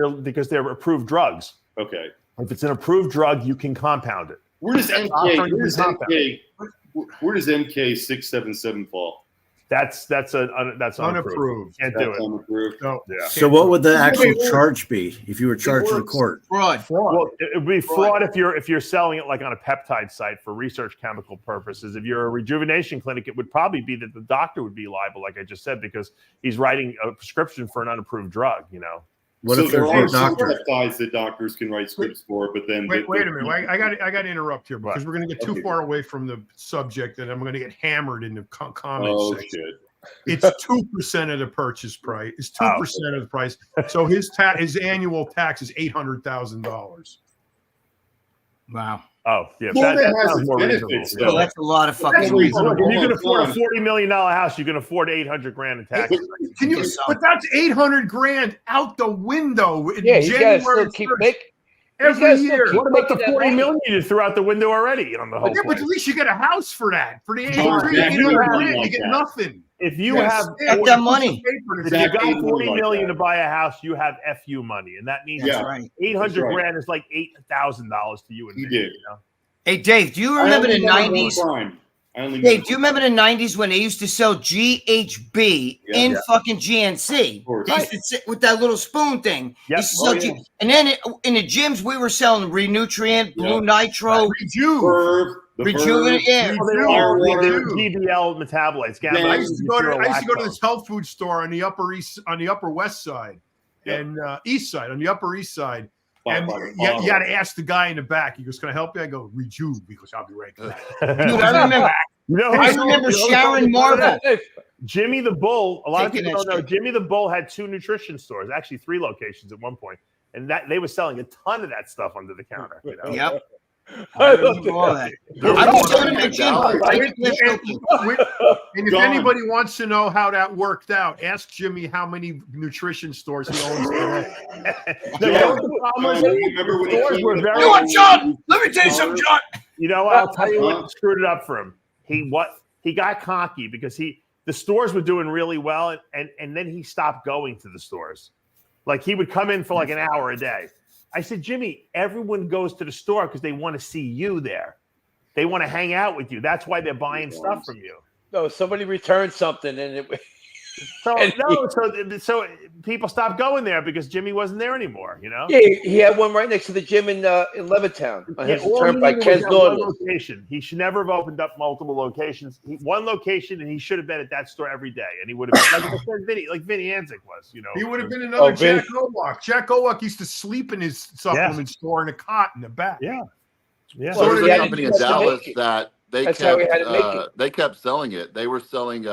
they're approved drugs. Okay. If it's an approved drug, you can compound it. Where does MK677 fall? That's unapproved. Can't do it. Unapproved. No. Yeah. So what would the actual charge be if you were charged in court? Fraud. Well, it would be fraud if you're selling it like on a peptide site for research chemical purposes. If you're a rejuvenation clinic, it would probably be that the doctor would be liable, like I just said, because he's writing a prescription for an unapproved drug. What so if there are there's no some doctor? peptides that doctors can write scripts for, but then wait a minute. I got to interrupt here because we're going to get too far away from the subject, and I'm going to get hammered in the comments section. Shit. It's 2% of the purchase price. It's 2% of the price. So his annual tax is $800,000. Wow. Oh, yeah. Well, that has sounds its more benefits, reasonable. though. That's a lot of fucking If reasonable. you can afford a $40 million house, you can afford $800,000 in taxes. But that's $800,000 out the window. In Yeah, you gotta January still keep 1st, making. every year. What about the $40 million you threw out the window already on the whole Yeah, but place? at least you get a house for that. For the Exactly. $800,000, you get nothing. If you have Get that money. if you got $40 million to buy a house, you have FU money, and that means Yeah. Right. $800,000 is like $8,000 to you and He me. did. Hey, Dave, do you remember the 90s? Dave, do you remember the 90s when they used to sell GHB in fucking GNC? They used to sit with that little spoon thing. Yep. Used to sell and then in the gyms, we were selling Renutrient, Blue Nitro. Verve, Rejuvenate, yeah. They were GBL metabolites. I used to go to this health food store on the upper west side and east side, on the upper east side. And you got to ask the guy in the back. He goes, "Can I help you?" I go, "Rejuve," because I'll be right back. Dude, I remember Sharon Marvel. Jimmy the Bull. A lot of people don't know. Jimmy the Bull had 2 nutrition stores, actually 3 locations at one point, and that they were selling a ton of that stuff under the counter. You know? Yep. I remember all that. I was going to my gym. And if anybody wants to know how that worked out, ask Jimmy how many nutrition stores he owns today. You know what, John? Let me tell you something, John. You know what? I'll tell you what screwed it up for him. He got cocky because the stores were doing really well, and then he stopped going to the stores. Like he would come in for like an hour a day. I said, Jimmy, everyone goes to the store because they want to see you there. They want to hang out with you. That's why they're buying stuff from you. No, somebody returned something, and it. So people stopped going there because Jimmy wasn't there anymore. You know. Yeah, he had one right next to the gym in Levittown. Location. He should never have opened up multiple locations. One location, and he should have been at that store every day. And he would have been like Vinny Anzik was. You know, he would have been another Jack Owak. Jack Owak used to sleep in his supplement store in a cot in the back. Yeah. Yeah. So there's a company in Dallas that they kept selling it. They were selling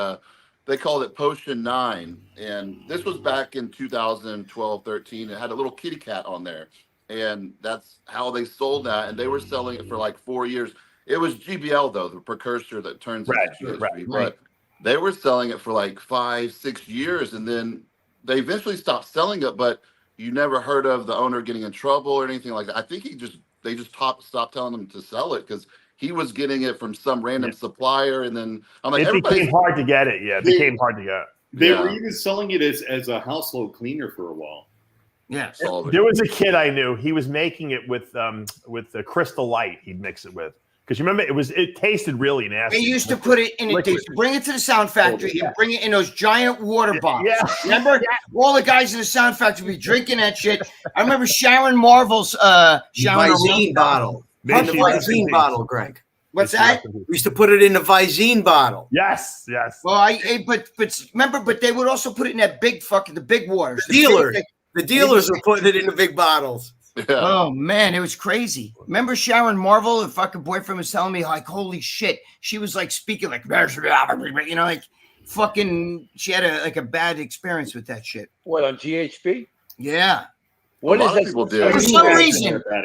they called it Potion 9, and this was back in 2012, 13. It had a little kitty cat on there, and that's how they sold that. And they were selling it for like 4 years. It was GBL though, the precursor that turns into GHB. But they were selling it for like 5-6 years, and then they eventually stopped selling it. But you never heard of the owner getting in trouble or anything like that. I think they just stopped telling them to sell it because he was getting it from some random supplier, and then I'm like, it became hard to get it. Yeah, it became hard to get. They were even selling it as a household cleaner for a while. Yeah, there was a kid I knew. He was making it with the Crystal Light. He'd mix it with because you remember it tasted really nasty. They used to put it in they used to bring it to the sound factory and bring it in those giant water bombs. Yeah. Remember? All the guys in the sound factory would be drinking that shit. I remember Sharon Marvel's Visine bottle. The Visine bottle, Greg. What's that? We used to put it in the Visine bottle. Yes. Well, but they would also put it in that big the big waters. The dealers were putting it in the big bottles. Yeah. Oh man, it was crazy. Remember Sharon Marvel? The fucking boyfriend was telling me like, holy shit, she was like speaking like, you know, like fucking. She had a bad experience with that shit. What, on GHB? Yeah. What is that? People do.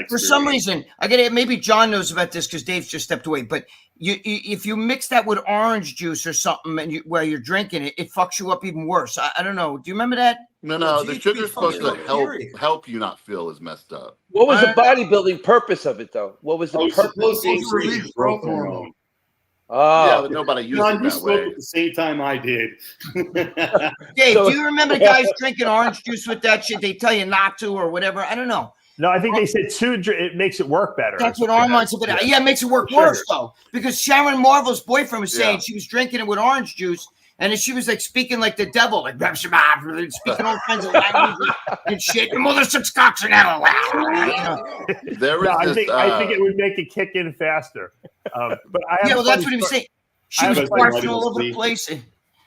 For some reason, I get it. Maybe John knows about this because Dave's just stepped away. But if you mix that with orange juice or something, and where you're drinking it, it fucks you up even worse. I don't know. Do you remember that? No. The sugar's supposed to help you not feel as messed up. What was the bodybuilding purpose of it, though? What was the purpose? Supposed to increase growth hormone. Yeah, but nobody used it that way. At the same time I did. Dave, do you remember guys drinking orange juice with that shit? They tell you not to or whatever. I don't know. No, I think they said it makes it work better. That's what our mind said. Yeah, it makes it work worse though, because Sharon Marvel's boyfriend was saying she was drinking it with orange juice, and then she was like speaking like the devil, like speaking all kinds of language and shit. Your mother sucks cocks and There was I think it would make it kick in faster. But I have that's what he was saying. She was barfing all over the place.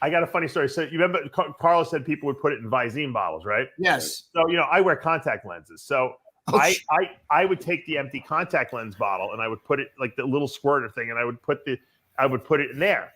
I got a funny story. So you remember Carlos said people would put it in Visine bottles, right? Yes. So I wear contact lenses. So I would take the empty contact lens bottle and I would put it like the little squirter thing, and I would put it in there.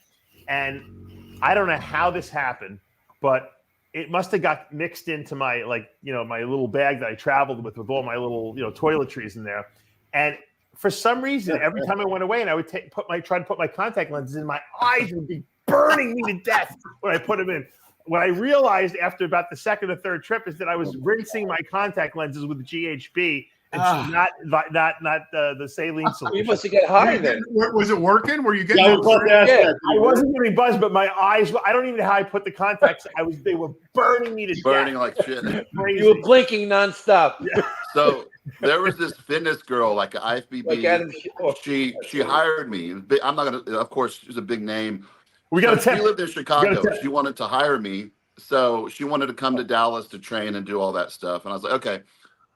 And I don't know how this happened, but it must have got mixed into my my little bag that I traveled with all my little toiletries in there. And for some reason, every time I went away and I would try to put my contact lenses in, my eyes would be burning me to death when I put them in. What I realized after about the second or third trip is that I was rinsing my contact lenses with GHB and not the saline solution. You must have got high then. Was it working? Were you getting? I wasn't getting buzzed, but my eyes. I don't even know how I put the contacts. They were burning me to death. Like shit. You were blinking nonstop. Yeah. So there was this fitness girl, like an IFBB. She hired me. I'm not gonna. Of course, she's a big name. We got She lived in Chicago. She wanted to hire me, so she wanted to come to Dallas to train and do all that stuff. And I was like, okay.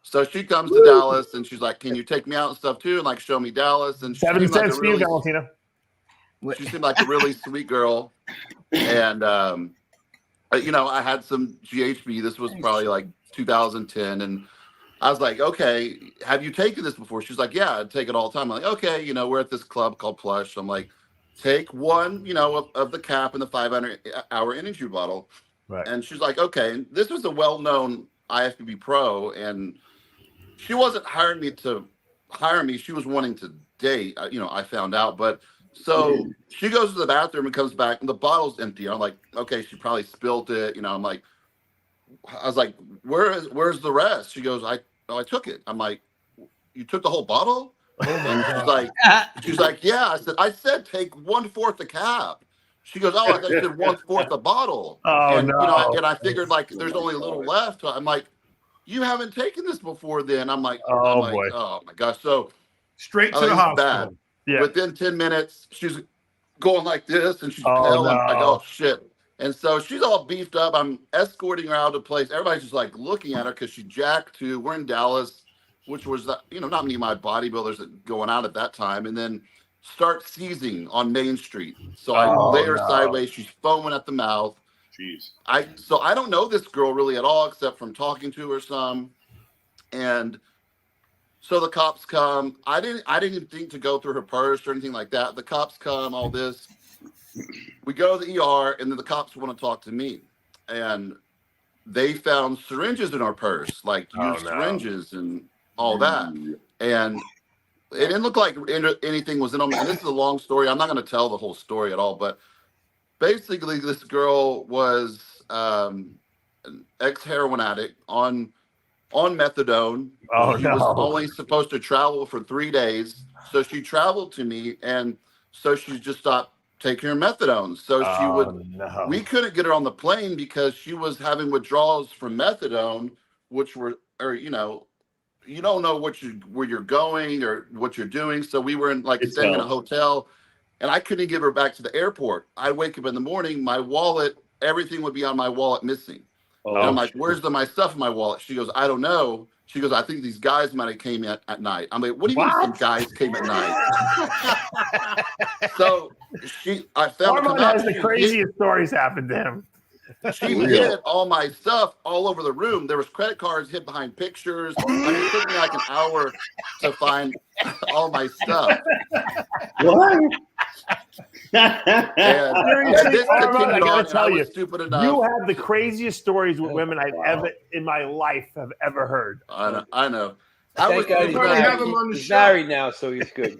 So she comes to Dallas and she's like, "Can you take me out and stuff too, and like show me Dallas?" And she 7 seemed like cents a for you, really, Valentina. she seemed like a really sweet girl. And you know, I had some GHB. This was probably like 2010, and I was like, "Okay, have you taken this before?" She's like, "Yeah, I take it all the time." I'm like, "Okay, you know, we're at this club called Plush." I'm like, "Take one, you know, of the cap in the 500-hour energy bottle." Right. And she's like, "Okay." And this was a well-known IFBB pro, and she wasn't hiring me to hire me. She was wanting to date. You know, I found out, but so she goes to the bathroom and comes back, and the bottle's empty. I'm like, "Okay, she probably spilled it." You know, I was like, "Where's the rest?" She goes, "I took it." I'm like, "You took the whole bottle?" And she's like, "Yeah." I said, "Take 1/4 the cap." She goes, "Oh, I thought you said 1/4 the bottle." Oh, and no. you know, and I figured like there's only a little left. I'm like, "You haven't taken this before then." I'm like, boy. "Oh my gosh." So Straight to the hospital. bad. Yeah. Within 10 minutes, she's going like this and she's Oh, pale. I'm like, no. "Oh shit." And so she's all beefed up. I'm escorting her out of the place. Everybody's just like looking at her because she jacked too. We're in Dallas, which was, you know, not many of my bodybuilders that going out at that time. And then start seizing on Main Street. So I lay her sideways. She's foaming at the mouth. Jeez. So I don't know this girl really at all, except from talking to her some. And so the cops come. I didn't even think to go through her purse or anything like that. The cops come, all this. We go to the ER, and then the cops want to talk to me. And they found syringes in our purse, like used syringes and all that. And it didn't look like anything was in them. And this is a long story. I'm not going to tell the whole story at all. But basically, this girl was an ex-heroin addict on methadone. Oh, she was only supposed to travel for 3 days. So she traveled to me, and so she just stopped taking her methadone. So we couldn't get her on the plane because she was having withdrawals from methadone, which were, or, you know, you don't know where you're going or what you're doing. So we were staying in a hotel, and I couldn't give her back to the airport. I wake up in the morning, my wallet, everything would be on my wallet missing. And I'm like, "Where's my stuff in my wallet?" She goes, "I don't know." She goes, "I think these guys might have came at night." I'm like, "What do you mean some guys came at night?" So I found Armand has the craziest stories happen to him. She hid all my stuff all over the room. There was credit cards hid behind pictures. I mean, it took me like an hour to find all my stuff. What? I gotta tell you, stupid enough. you have the craziest stories with women I've ever in my life have ever heard. I know. Thank God he's married now, so he's good.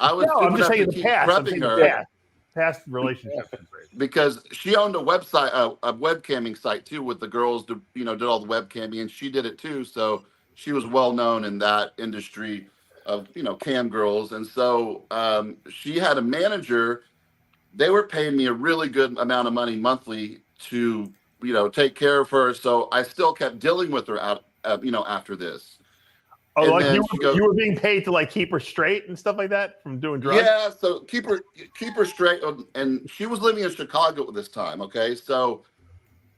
I'm just saying in the past. Prepping her. Past relationships. Because she owned a website, a webcamming site too, with the girls, did all the webcamming, and she did it too. So she was well known in that industry of, cam girls. And so she had a manager. They were paying me a really good amount of money monthly to, take care of her. So I still kept dealing with her after this. Oh, like you were being paid to keep her straight and stuff like that from doing drugs? Yeah, so keep her straight. And she was living in Chicago at this time, okay? So,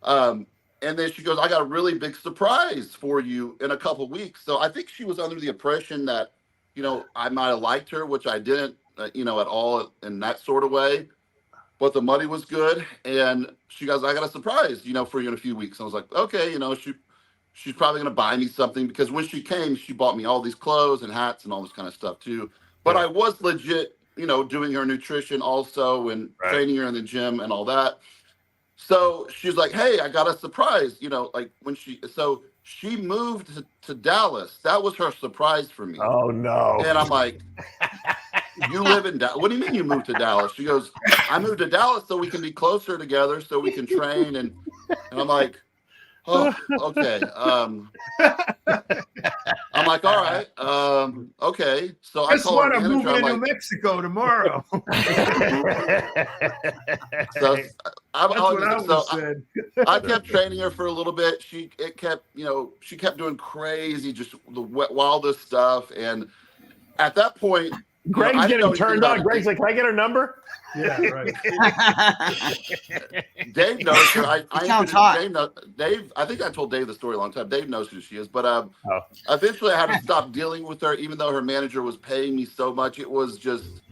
and then she goes, "I got a really big surprise for you in a couple weeks." So I think she was under the impression that, I might have liked her, which I didn't, at all in that sort of way. But the money was good. And she goes, "I got a surprise, for you in a few weeks." I was like, okay, she's probably going to buy me something, because when she came, she bought me all these clothes and hats and all this kind of stuff too. But I was legit, doing her nutrition also and training her in the gym and all that. So she's like, "Hey, I got a surprise," so she moved to Dallas. That was her surprise for me. Oh, no. And I'm like, "You live in Dallas? What do you mean you moved to Dallas?" She goes, "I moved to Dallas so we can be closer together, so we can train." And I'm like, "Oh, okay." I'm like, "All right, okay." So Guess I call what? her I'm manager. moving to New Mexico tomorrow. So said. I kept training her for a little bit. She kept doing crazy, just the wildest stuff. And at that point, Greg's getting turned on. Greg's like, can I get her number? Yeah, right. Dave knows her. Sounds hot. Dave, I think I told Dave the story a long time. Dave knows who she is. But eventually I had to stop dealing with her, even though her manager was paying me so much. It was just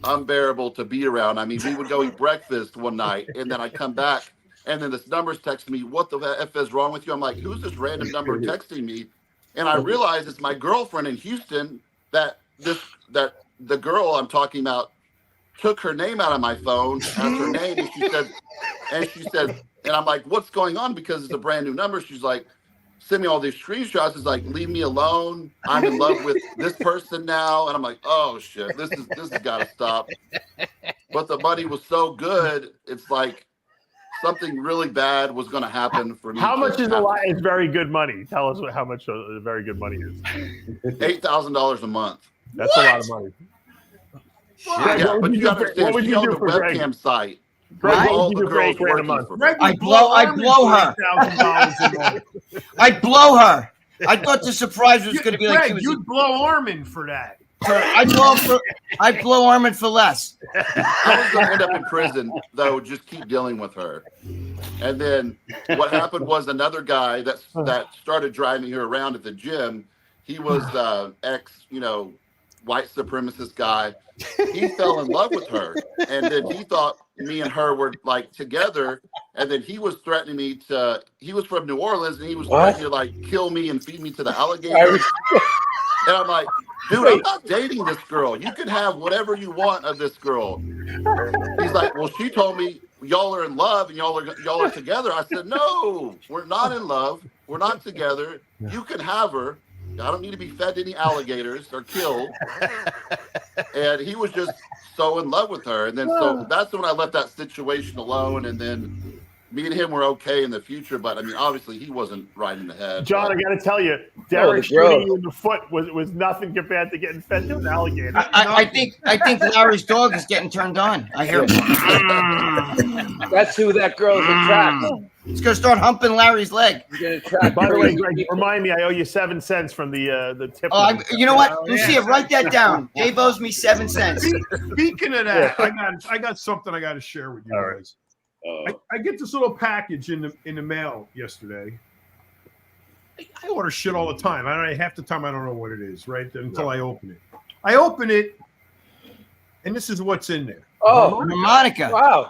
unbearable to be around. I mean, we would go eat breakfast one night, and then I'd come back, and then this number's texting me, what the F is wrong with you? I'm like, who's this random number texting me? And I realized it's my girlfriend in Houston that the girl I'm talking about took her name out of my phone as her name, and she said, and I'm like, what's going on? Because it's a brand new number. She's like, send me all these screenshots. It's like, leave me alone. I'm in love with this person now. And I'm like, oh shit, this has got to stop. But the money was so good. It's like something really bad was going to happen for me. How much is is very good money? Tell us how much very good money is. $8,000 a month. That's a lot of money. Yeah, but you got to understand, she's on the webcam site. Greg, all the girls working for me. I blow her. I blow her. I thought the surprise was going to be like, Greg, you'd blow Armin for that. I blow Armin for less. I was going to end up in prison, though. Just keep dealing with her. And then what happened was another guy that started driving her around at the gym. He was ex, white supremacist guy. He fell in love with her, and then he thought me and her were like together. And then he was threatening me to. He was from New Orleans, and he was threatening to like kill me and feed me to the alligators. And I'm like, dude, I'm not dating this girl. You can have whatever you want of this girl. He's like, well, she told me y'all are in love and y'all are together. I said, no, we're not in love. We're not together. You can have her. I don't need to be fed to any alligators or killed. And he was just so in love with her. And then so that's when I left that situation alone. And then me and him were okay in the future. But I mean, obviously he wasn't right in the head. John, I got to tell you, Derek shooting you in the foot was nothing compared to getting fed to an alligator. I think Larry's dog is getting turned on. I hear it. That's who that girl's attracted. He's gonna start humping Larry's leg. By the way, Greg, remind me, I owe you 7 cents from the tip. Oh, you know what? You see it. Write that down. Dave owes me 7 cents. Speaking of that, I got something I got to share with you guys. I get this little package in the mail yesterday. I order shit all the time. Half the time I don't know what it is, right? Until I open it. I open it, and this is what's in there. Oh, Monica. Wow.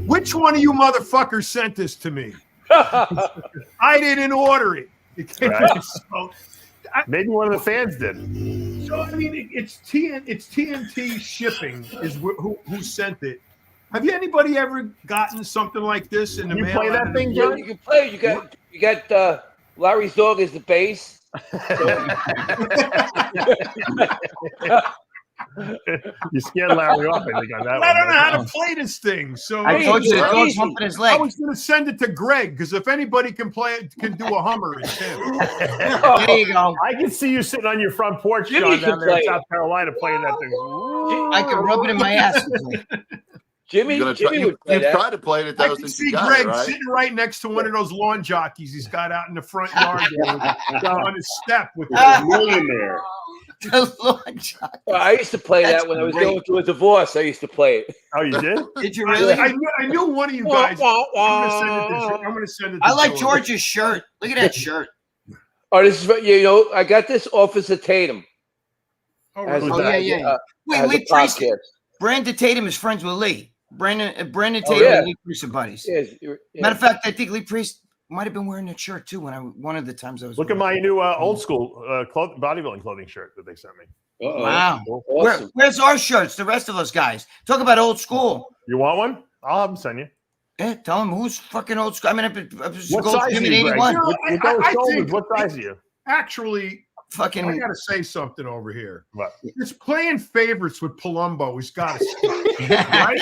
Which one of you motherfuckers sent this to me? I didn't order it. Right. Maybe one of the fans did. So I mean, it's TNT shipping is who sent it. Have you anybody ever gotten something like this in the mail? You play that thing, John? You can play. You got Larry's dog as the bass. You scared Larry off, I think, on that one. I don't know how to play this thing. So I told you the dog's humping his leg. I was going to send it to Greg because if anybody can play it, can do a Hummer, it's him. There you go. I can see you sitting on your front porch, John, down there in South Carolina, playing that thing. I can rub it in my ass. Jimmy would play that. Tried to play it. I can see Greg sitting right next to one of those lawn jockeys he's got out in the front yard on his step with a millionaire. I used to play that when I was going through a divorce. I used to play it. Oh, you did? Did you really? I knew one of you guys. I'm going to send it. I like George's shirt. Look at that shirt. Oh, this is I got this off as a Tatum. Oh, yeah. Wait, Lee Priest. Brandon Tatum is friends with Lee. Brandon Tatum and Lee Priest are buddies. Matter of fact, I think Lee Priest might have been wearing that shirt too one of the times I was. Look at my new old school bodybuilding clothing shirt that they sent me. Wow. Awesome. Where's our shirts? The rest of us guys. Talk about old school. You want one? I'll have them send you. Yeah, tell him who's fucking old school. I mean, what size are you, 81. What size are you? Actually, fucking. I gotta say something over here. What? This playing favorites with Palumbo has got to stop, right?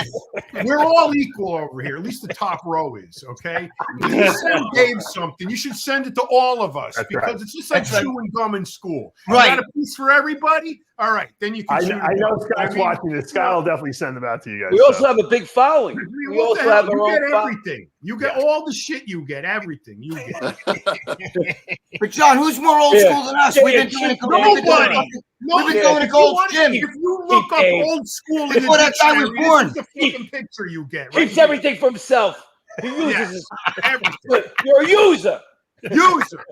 We're all equal over here. At least the top row is, okay? If you send Dave something, you should send it to all of us because it's just like chewing gum in school. Right. You got a piece for everybody? All right, then you can. I know Scott's watching this. Scott will definitely send them out to you guys. We also have a big following. We also have our own everything. You get all the shit you get, everything you get. But John, who's more old school than us? We been going to Gold's Gym. If you look up old school in the before that guy was dictionary, born, this is the fucking picture you get. Right Keeps here. everything for himself. He uses everything. You're a user. User.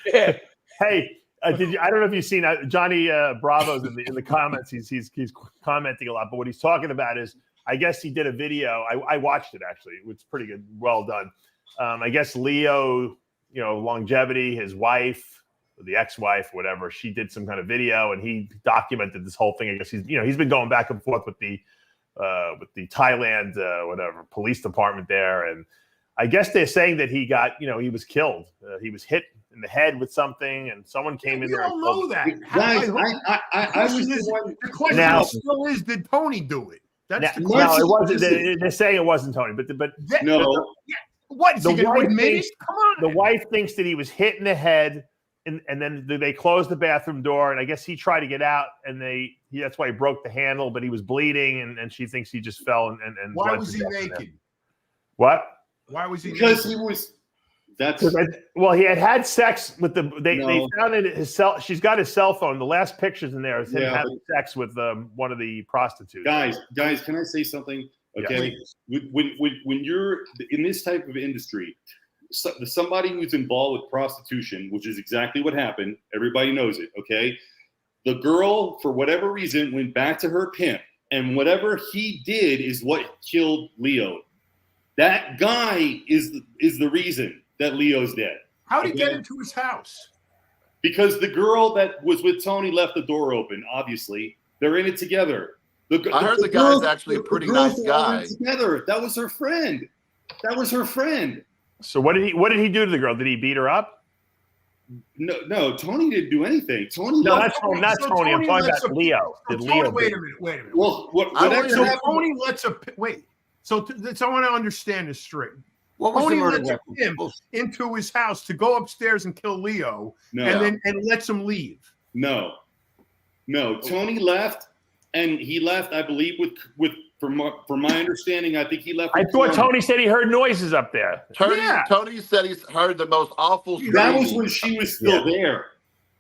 Yeah. Hey, did you? I don't know if you've seen Johnny Bravo's in the comments. He's commenting a lot, but what he's talking about is, I guess he did a video. I watched it actually. It's pretty good, well done. I guess Leo, longevity, his wife, the ex-wife, whatever, she did some kind of video, and he documented this whole thing. I guess he's been going back and forth with the Thailand whatever police department there, and I guess they're saying that he got, he was killed. He was hit in the head with something, and someone came in there. We don't know that. Guys, The question still is, did Tony do it? That's the question. No, it wasn't. They're saying it wasn't Tony, but no. What? Is he going to admit it? Come on. The wife thinks that he was hit in the head, and then they closed the bathroom door, and I guess he tried to get out, and that's why he broke the handle, but he was bleeding, and she thinks he just fell and why was he naked? What? Why was he? Because naked? he was. That's he had sex with they found it his cell. She's got his cell phone. The last pictures in there is him having sex with one of the prostitutes. Guys, can I say something? Okay, when you're in this type of industry, somebody who's involved with prostitution, which is exactly what happened, everybody knows it. Okay, the girl, for whatever reason, went back to her pimp, and whatever he did is what killed Leo. That guy is the reason that Leo's dead. How did he get into his house? Because the girl that was with Tony left the door open. Obviously, they're in it together. I heard the guy's actually a pretty nice guy. Together, that was her friend. So what did he do to the girl? Did he beat her up? No. Tony didn't do anything. Tony. No, not Tony. I'm talking about Leo. Did Leo? Wait a minute. Well, Tony lets a wait. So I want to understand this straight. What was Tony the murder lets him into his house to go upstairs and kill Leo, and lets him leave. No. Tony left, and he left, I believe, with from my understanding, I think he left. I thought Tony said he heard noises up there. Tony said he's heard the most awful. That was when she was still there.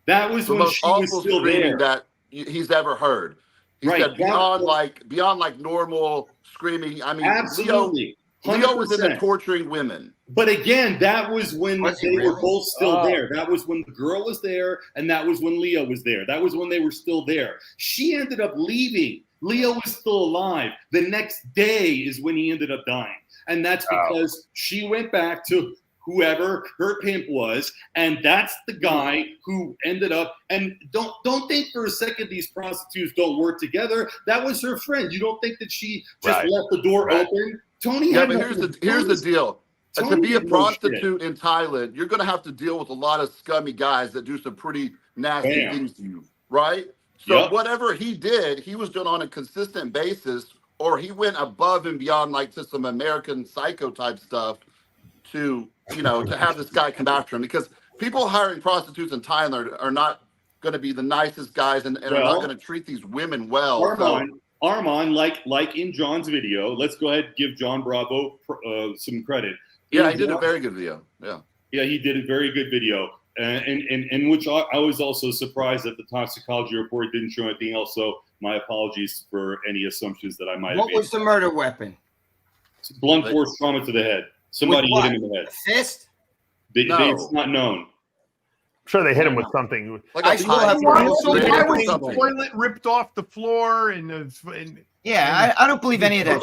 That was when she was still there. That he's ever heard. He said beyond like normal screaming. I mean, absolutely. Leo was in there torturing women. But again, that was when they were both still there. That was when the girl was there, and that was when Leo was there. That was when they were still there. She ended up leaving. Leo was still alive. The next day is when he ended up dying. And that's because she went back to whoever her pimp was, and that's the guy who ended up. And don't think for a second these prostitutes don't work together. That was her friend. You don't think that she just left the door open? Tony. Yeah, but here's the deal. To be a prostitute in Thailand, you're going to have to deal with a lot of scummy guys that do some pretty nasty things to you, right? So whatever he did, he was doing on a consistent basis, or he went above and beyond, like to some American Psycho type stuff to have this guy come after him, because people hiring prostitutes in Thailand are not going to be the nicest guys and are not going to treat these women well. Armand, like in John's video, let's go ahead and give John Bravo some credit. Yeah, he did a very good video. Yeah, he did a very good video, and which I was also surprised that the toxicology report didn't show anything else. So my apologies for any assumptions that I might have made. What was the murder weapon? Blunt force trauma to the head. Somebody hit him in the head. Fist? It's not known. I'm sure they hit him with something. Like why was the toilet ripped off the floor I don't believe any of that.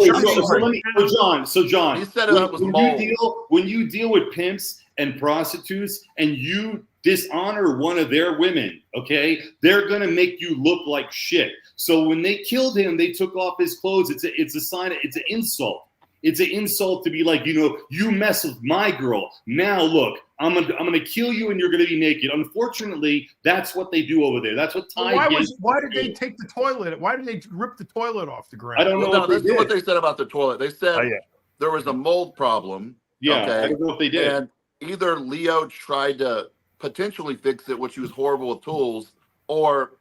So John, he said it was mold. When you deal with pimps and prostitutes and you dishonor one of their women, okay, they're gonna make you look like shit. So when they killed him, they took off his clothes. It's a sign. It's an insult. It's an insult to be like, you mess with my girl. Now look, I'm gonna kill you and you're gonna be naked. Unfortunately, that's what they do over there. That's what Thai. Why did they take the toilet? Why did they rip the toilet off the ground? I don't know. That's what they said about the toilet. They said there was a mold problem. Yeah, okay? I don't know if they did. And either Leo tried to potentially fix it, which he was horrible with tools, or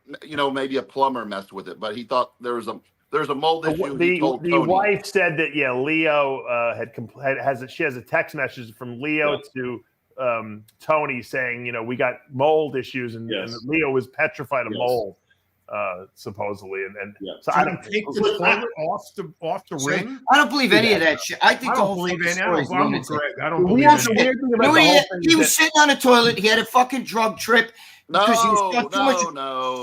maybe a plumber messed with it. But he thought there's a mold issue. The wife said that Leo has a text message from Leo to Tony saying, we got mold issues, and Leo was petrified of mold, supposedly. And so I don't take the toilet off the ring. I don't believe any of that shit. I think the whole believe fucking story is I'm lunatic. Greg. I don't believe it. He was sitting on the toilet. He had a fucking drug trip. Because he was stuck too much.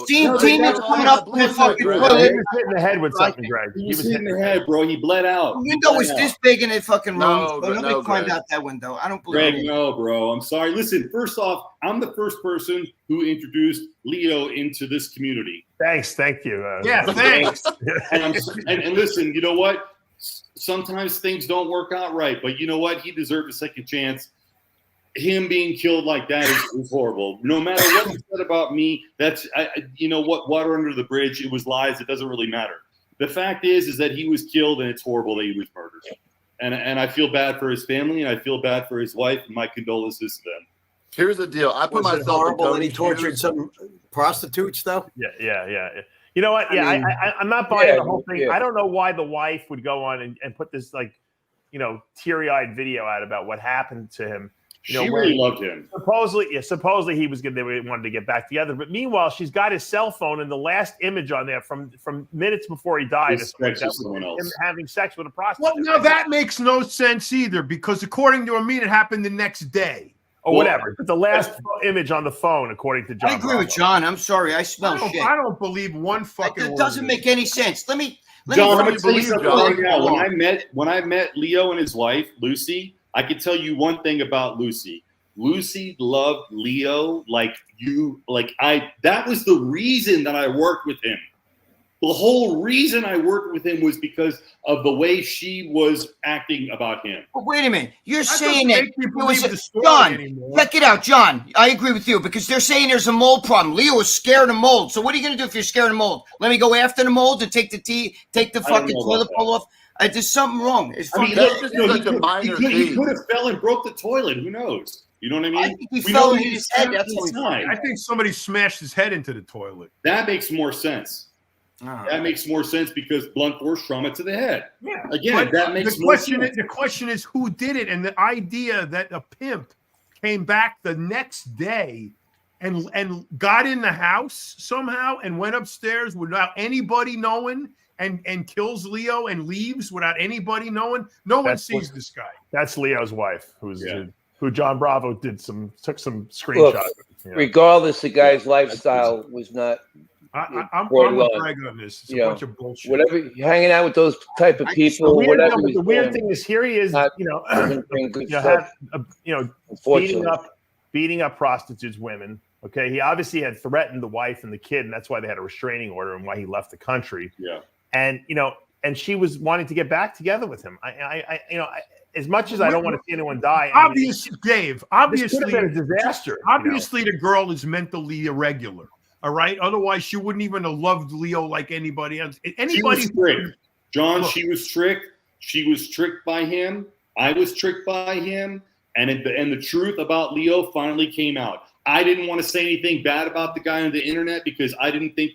Seeing demons coming up in the fucking toilet. He was hitting the head with something, Greg. He was hitting the head, bro. He bled out. The window was this big in the fucking room. No, So nobody climbed out that window. I don't believe Greg, no, bro. I'm sorry. Listen, first off, I'm the first person who introduced Leo into this community. Thanks. Thank you. Thanks. and listen, you know what? Sometimes things don't work out right, but you know what? He deserved a second chance. Him being killed like that is horrible. No matter what you said about me, water under the bridge. It was lies. It doesn't really matter. The fact is that he was killed, and it's horrible that he was murdered. And I feel bad for his family, and I feel bad for his wife, and my condolences to them. Here's the deal. I put Was it myself horrible in that he tortured some prostitutes, though? Yeah. You know what? Yeah, I'm not buying the whole thing. I don't know why the wife would go on and put this teary-eyed video out about what happened to him. She really loved him. Supposedly he was good. They wanted to get back together. But meanwhile, she's got his cell phone, and the last image on there from minutes before he died is him having sex with a prostitute. Well, now that makes no sense either, because according to Amin, it happened the next day. Or whatever. But the last image on the phone, according to John. I agree with John. I'm sorry. I smell shit. I don't believe one fucking word. It doesn't make any sense. John, I'm going to tell you something right now. When I met Leo and his wife, Lucy, I could tell you one thing about Lucy. Lucy loved Leo that was the reason that I worked with him. The whole reason I worked with him was because of the way she was acting about him. But wait a minute. You're saying that John, check it out, John. I agree with you because they're saying there's a mold problem. Leo was scared of mold. So what are you going to do if you're scared of mold? Let me go after the mold and take the fucking toilet bowl off? There's something wrong. He could have fell and broke the toilet. Who knows? You know what I mean? I think he fell in his head. That's I think somebody smashed his head into the toilet. That makes more sense. That makes more sense because blunt force trauma to the head. Yeah. Again, that makes more sense. The question is who did it, and the idea that a pimp came back the next day and got in the house somehow and went upstairs without anybody knowing and kills Leo and leaves without anybody knowing. No one sees this guy. That's Leo's wife, who John Bravo took some screenshots. Look, regardless, the guy's lifestyle was not. I'm with Greg on this. It's a bunch of bullshit. Whatever, you're hanging out with those type of people. The weird thing is here he is, beating up prostitutes, women. Okay, he obviously had threatened the wife and the kid, and that's why they had a restraining order and why he left the country. Yeah, and and she was wanting to get back together with him. As much as I don't want to see anyone die, Dave. Obviously, this could have been a disaster. Obviously, the girl is mentally irregular. All right. Otherwise, she wouldn't even have loved Leo like anybody else. She was tricked. John, she was tricked. She was tricked by him. I was tricked by him. And the truth about Leo finally came out. I didn't want to say anything bad about the guy on the internet because I didn't think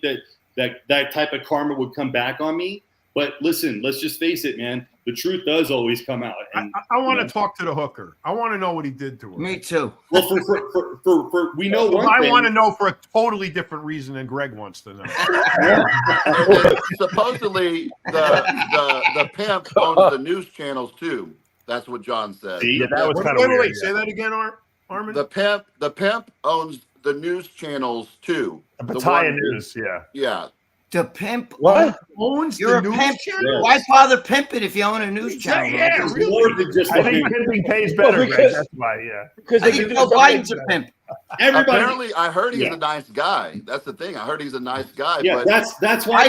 that type of karma would come back on me. But listen, let's just face it, man. The truth does always come out. And, I want to talk to the hooker. I want to know what he did to her. Me too. Well, we know one thing. I want to know for a totally different reason than Greg wants to know. Supposedly, the pimp owns the news channels too. That's what John said. Yeah, that was kind of weird. Wait, say that again, Armin. The pimp owns the news channels too. Battalion News, yeah. The pimp owns You're the a news pimp. channel? Why bother pimping if you own a news channel? Yeah, really. I think pimping pays better, Greg. That's why, Because Biden's a pimp. Apparently, I heard he's a nice guy. That's the thing. I heard he's a nice guy. Yeah, but that's why.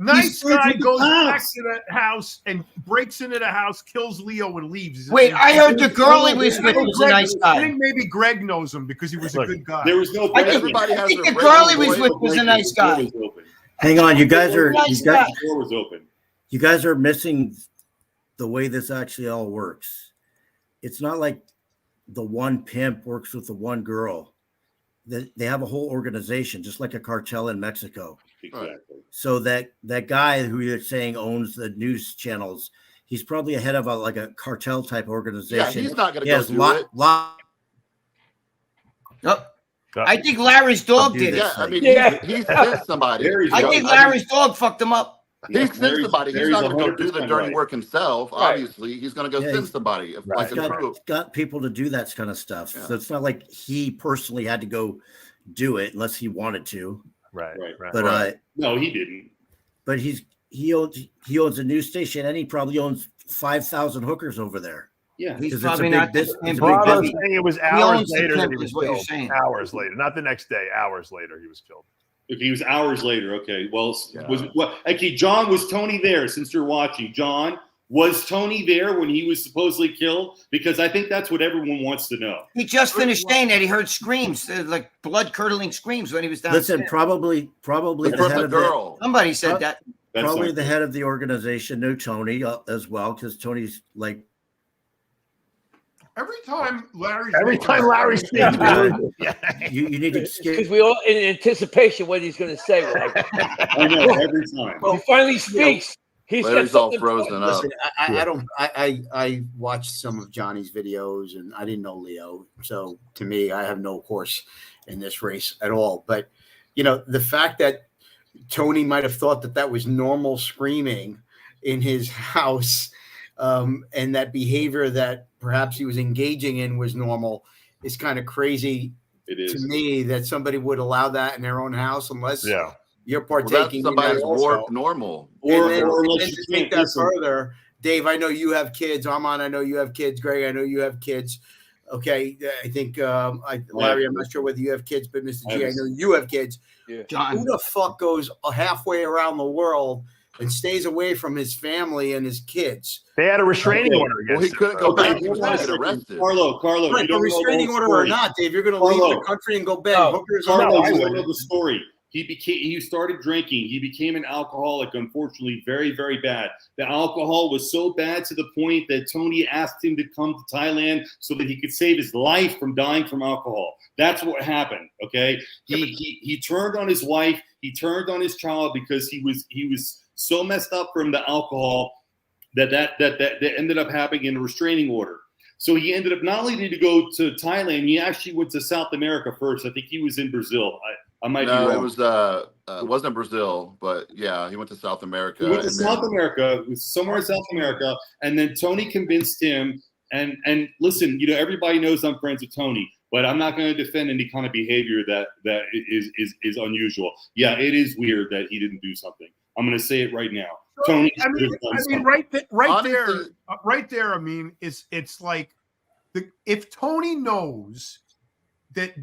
Nice guy goes back to that house and breaks into the house, kills Leo, and leaves. Wait, I heard the girl he was with was a nice guy. I think maybe Greg knows him because he was a good guy. There was no. I think the girl he was with was a nice guy. Hang on, you guys are You guys are missing the way this actually all works. It's not like the one pimp works with the one girl. They have a whole organization, just like a cartel in Mexico. Exactly. So that guy who you're saying owns the news channels, He's probably ahead of a cartel type organization. Yeah, he's not going to go do it. I think Larry's dog did it. Yeah, I mean, he sent somebody. I think Larry's dog fucked him up. He sent somebody. He's not going to go do the dirty work himself. Obviously, he's going to go send somebody. He's got people to do that kind of stuff. So it's not like he personally had to go do it unless he wanted to. Right. But no, he didn't. But he owns a news station, and he probably owns 5,000 hookers over there. Yeah, he's probably not. Bravo's saying it was hours later that he was what killed. you're saying. Hours later, not the next day. Hours later, he was killed. If he was hours later, okay. Well, okay, John, was Tony there? Since you're watching, John, was Tony there when he was supposedly killed? Because I think that's what everyone wants to know. He just finished saying that he heard screams, like blood-curdling screams when he was downstairs. Listen, probably the head of girl. Somebody said that. Probably the head of the organization knew Tony as well, because Tony's like. Every time Larry speaks, you need to skip. Because we all in anticipation what he's going to say. I know every time. He finally speaks. He's Larry's all frozen up. Listen, I watched some of Johnny's videos, and I didn't know Leo. So to me, I have no horse in this race at all. But the fact that Tony might have thought that was normal screaming in his house, and that behavior that perhaps he was engaging in was normal is kind of crazy to me, that somebody would allow that in their own house unless you're partaking in that also. Normal. Or to take that further, Dave, I know you have kids. Armand, I know you have kids. Greg, I know you have kids. Okay, I think Larry, I'm not sure whether you have kids, but Mr. G, I know you have kids. Yeah. John, who the fuck goes halfway around the world and stays away from his family and his kids? They had a restraining order against Well, he couldn't go back. He was going to get arrested. Carlo, Right, a restraining order or not, Dave, you're going to leave the country and go bang hookers. Carlo, you don't know the story. He started drinking. He became an alcoholic, unfortunately, very, very bad. The alcohol was so bad to the point that Tony asked him to come to Thailand so that he could save his life from dying from alcohol. That's what happened. Okay. He turned on his wife. He turned on his child because he was so messed up from the alcohol that ended up having a restraining order. So he ended up, not only did he go to Thailand, he actually went to South America first. I think he was in Brazil. I might be wrong. It wasn't Brazil, but yeah, he went to South America. He went to South America, somewhere in South America, and then Tony convinced him. And listen, everybody knows I'm friends with Tony, but I'm not going to defend any kind of behavior that is unusual. Yeah, it is weird that he didn't do something. I'm going to say it right now. Tony, I mean, right there. I mean, it's like if Tony knows that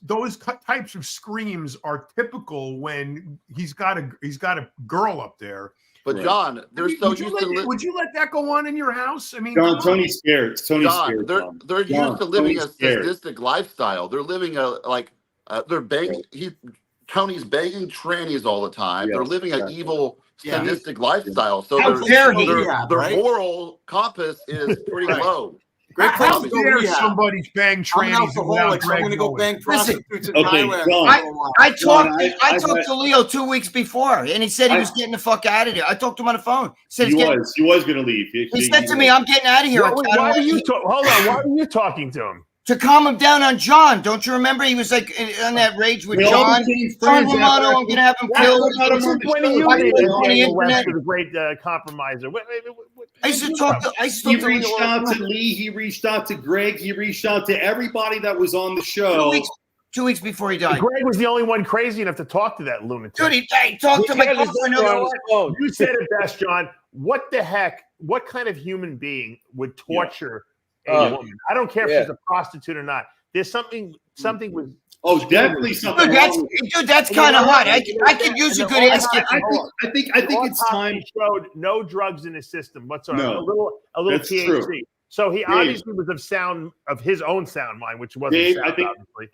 those types of screams are typical when he's got a girl up there. But John, they're so used to. Would you let that go on in your house? I mean, John, Tony's scared. Tony's scared. They're used to living a sadistic lifestyle. They're living they're begging. Tony's begging trannies all the time. Yes. They're living an evil, sadistic lifestyle. So their moral compass is pretty low. How dare somebody's bang trannies? I'm going to go bang prostitutes in Thailand. I talked to Leo 2 weeks before, and he said he was getting the fuck out of here. I talked to him on the phone. He was going to leave. He said to me, "I'm getting out of here." Hold on. Why are you talking to him? To calm him down on John. Don't you remember? He was like on that rage with John. John Romano, I'm going to have him killed. When you the great compromiser. I used to talk to. He reached out to Lee. He reached out to Greg. He reached out to everybody that was on the show. 2 weeks before he died. Greg was the only one crazy enough to talk to that lunatic. Dude, he talked to my phone. You said it best, John. What the heck? What kind of human being would torture a woman? I don't care if she's a prostitute or not. There's something with. Oh, definitely something. Dude, that's kind of hot. I could use a good ass kick. I think it's time. He showed no drugs in his system whatsoever. No, a little that's THC. True. So he obviously was of his own sound mind, which wasn't. Dave, sound,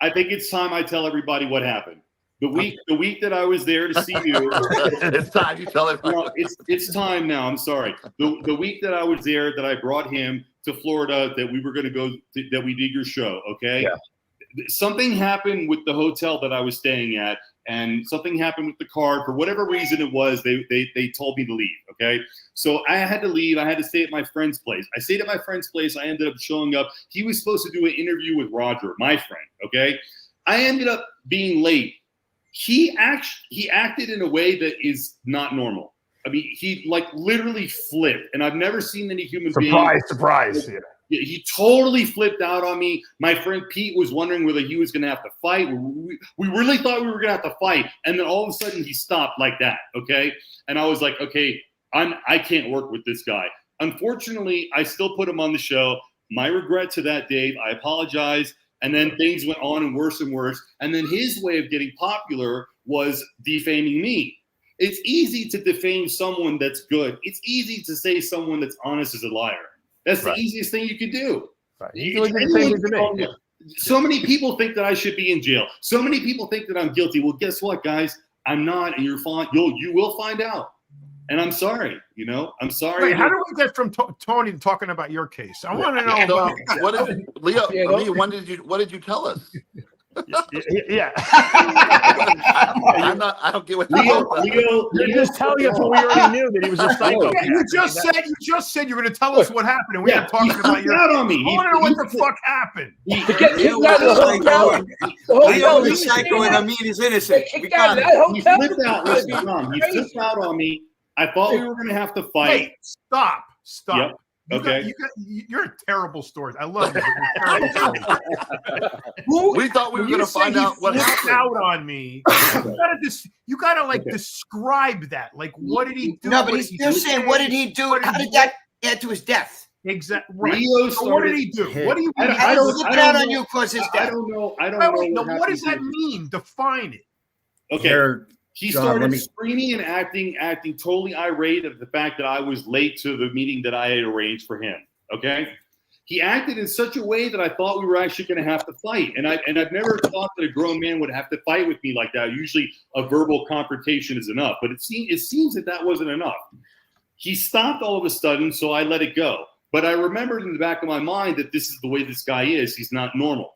I think it's time I tell everybody what happened. The week that I was there to see you, it's time you tell everybody. No, it's time now. I'm sorry. The week that I was there, that I brought him to Florida, that we were going to go, that we did your show. Okay. Yeah. something happened with the hotel that I was staying at, and something happened with the card. For whatever reason it was, they told me to leave, okay? So I had to leave. I had to stay at my friend's place. I stayed at my friend's place. I ended up showing up. He was supposed to do an interview with Roger, my friend, okay? I ended up being late. He acted in a way that is not normal. I mean, he like literally flipped, and I've never seen any human being. Surprise. Yeah. He totally flipped out on me. My friend Pete was wondering whether he was going to have to fight. We really thought we were going to have to fight. And then all of a sudden he stopped like that. Okay. And I was like, okay, I can't work with this guy. Unfortunately, I still put him on the show. My regret to that, Dave. I apologize. And then things went on and worse. And then his way of getting popular was defaming me. It's easy to defame someone that's good. It's easy to say someone that's honest is a liar. That's the easiest thing you could do. Right. So many people think that I should be in jail. So many people think that I'm guilty. Well, guess what, guys? I'm not, and you're fine. You will find out. And I'm sorry. I'm sorry. Wait, how do we get from Tony talking about your case? I want to know about what is Leo? What did you tell us? Yeah. I don't get what Leo just tell you what we already knew, that he was a psycho. Yeah, you just said you were going to tell us what happened, and we were talking about your. Out on me. I want to know what the fuck happened. He's a psycho, and Amin is innocent. He flipped out. Listen, Tom, he flipped out on me. I thought we were going to have to fight. Wait, stop. Yep. Okay. You're a terrible story. I love you, but you're terrible story. We thought we were going to find out what happened. Out on me. You gotta describe that. Like, what did he do? No, but he's still saying, what did he do? How did that add to his death? Exactly. Right. So what did he do? What do you mean? I don't flip out on you because his death. I don't know. What does that mean? Define it. Okay. He started screaming and acting totally irate at the fact that I was late to the meeting that I had arranged for him. Okay. He acted in such a way that I thought we were actually going to have to fight. And I've never thought that a grown man would have to fight with me like that. Usually a verbal confrontation is enough, but it seems that wasn't enough. He stopped all of a sudden, so I let it go. But I remembered in the back of my mind that this is the way this guy is. He's not normal.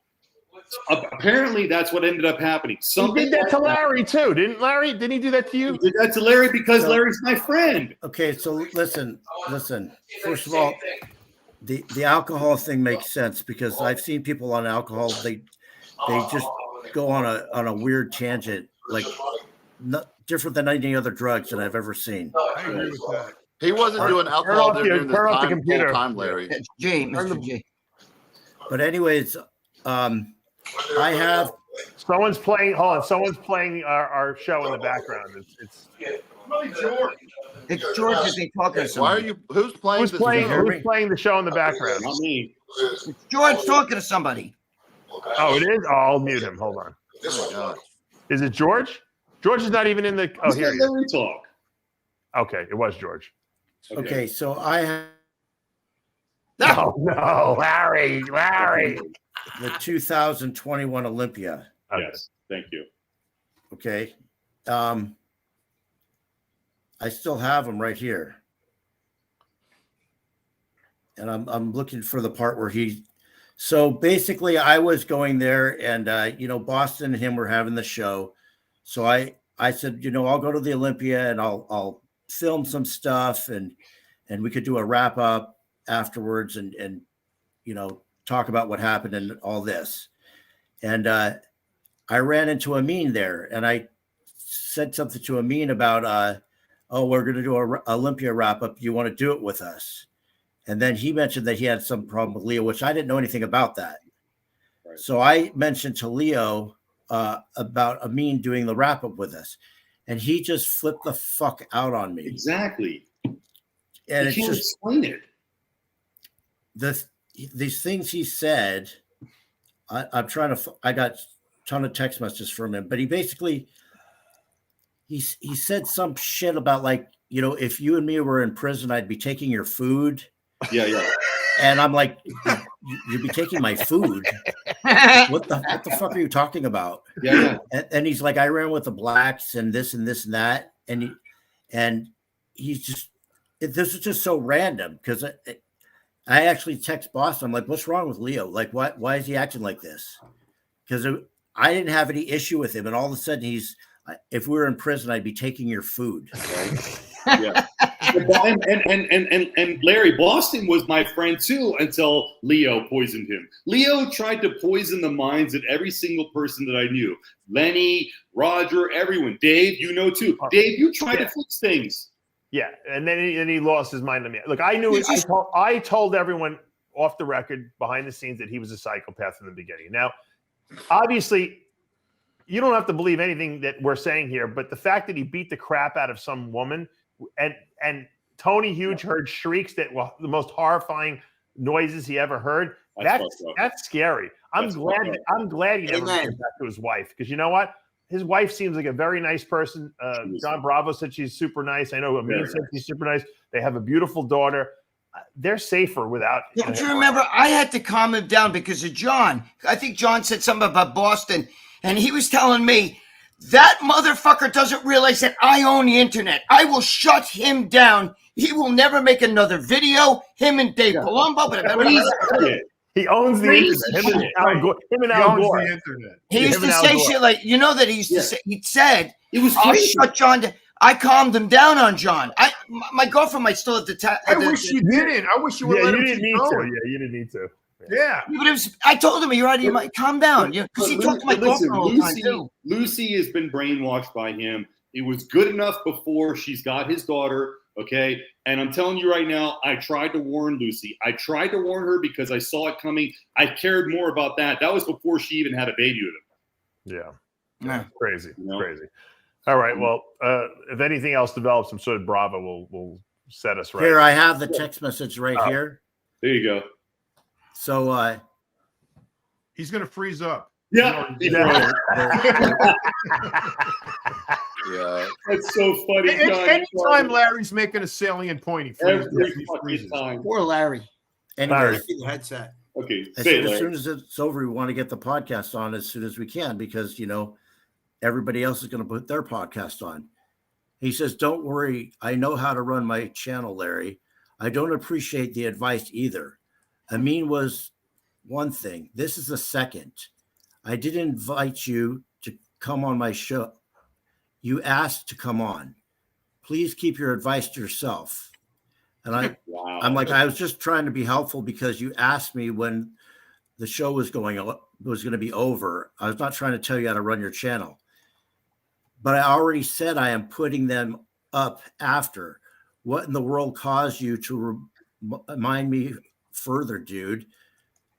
Apparently, that's what ended up happening. He did that to Larry too, didn't Larry? Didn't he do that to you? He did that to Larry because Larry's my friend. Okay, so listen. First of all, the alcohol thing makes sense because I've seen people on alcohol. They just go on a weird tangent, like not different than any other drugs that I've ever seen. I agree with that. He wasn't doing alcohol during this full time, Larry. Mr. G. But anyways, I have someone's playing. Hold on, someone's playing our show in the background. It's George. It's George has been talking to somebody. Why are you? Who's playing? Who's playing the show in the background? Not me. It's George talking to somebody. Oh, it is. Oh, I'll mute him. Hold on. Oh my God. Is it George? George is not even in the. Oh, here he is. We talk. Okay, it was George. Okay, so I have. No, Larry. The 2021 Olympia. Yes, thank you. Okay. I still have them right here. And I'm looking for the part where so basically I was going there and, Boston and him were having the show. So I said, I'll go to the Olympia and I'll film some stuff and we could do a wrap up afterwards and talk about what happened and all this. And I ran into Amin there and I said something to Amin about, we're going to do a Olympia wrap up. You want to do it with us? And then he mentioned that he had some problem with Leo, which I didn't know anything about that. Right. So I mentioned to Leo about Amin doing the wrap up with us. And he just flipped the fuck out on me. Exactly. And it's just explain it. These things he said, I'm trying to. I got a ton of text messages from him, but he basically he said some shit about like if you and me were in prison, I'd be taking your food. Yeah. And I'm like, you'd be taking my food. What the fuck are you talking about? Yeah. And he's like, I ran with the blacks and this and this and that, and he's just. This is just so random because I actually text Boston. I'm like, what's wrong with Leo? Like, why is he acting like this? because I didn't have any issue with him, and all of a sudden if we were in prison, I'd be taking your food. Right? Yeah. And Larry, Boston was my friend too until Leo poisoned him. Leo tried to poison the minds of every single person that I knew. Lenny, Roger, everyone. Dave, you know too. Dave, you tried to fix things. Yeah, and then he lost his mind to me. Look, I knew it. I told everyone off the record, behind the scenes, that he was a psychopath in the beginning. Now, obviously, you don't have to believe anything that we're saying here, but the fact that he beat the crap out of some woman, and Tony Huge heard shrieks that were the most horrifying noises he ever heard. That's scary. I'm glad he never went back to his wife, because you know what? His wife seems like a very nice person. John Bravo said she's super nice. I know Amin said she's super nice. They have a beautiful daughter. They're safer without. Don't you remember? I had to calm him down because of John. I think John said something about Boston, and he was telling me that motherfucker doesn't realize that I own the internet. I will shut him down. He will never make another video. Him and Dave Palumbo, but he owns the internet. Him and Al Gore. The internet. He used to say shit like, that he used to say. He said, "I'll shut John down." I calmed him down on John. My girlfriend might still have to. I wish you didn't. I wish you would. Yeah, you didn't need to. Yeah, you didn't need to. Yeah. But I told him, "You're out of your mind. Calm down." Because he talked to my girlfriend all the time too. Lucy has been brainwashed by him. It was good enough before she's got his daughter. Okay. And I'm telling you right now, I tried to warn Lucy. I tried to warn her because I saw it coming. I cared more about that. That was before she even had a baby with him. Yeah. Crazy. Crazy. All right. Well, if anything else develops, I'm sure Bravo will set us right. Here, I have the text message right here. There you go. So he's going to freeze up. Yeah. Yeah. That's so funny. Anytime Larry's making a salient point, he freezes. Time. Poor Larry. Anyway, the headset. Okay. I said, as soon as it's over, we want to get the podcast on as soon as we can, because everybody else is going to put their podcast on. He says, "Don't worry. I know how to run my channel, Larry. I don't appreciate the advice either. Amin was one thing. This is the second. I didn't invite you to come on my show. You asked to come on. Please keep your advice to yourself." And I'm like, I was just trying to be helpful because you asked me when the show was going to be over. I was not trying to tell you how to run your channel. But I already said I am putting them up after. What in the world caused you to remind me further, dude?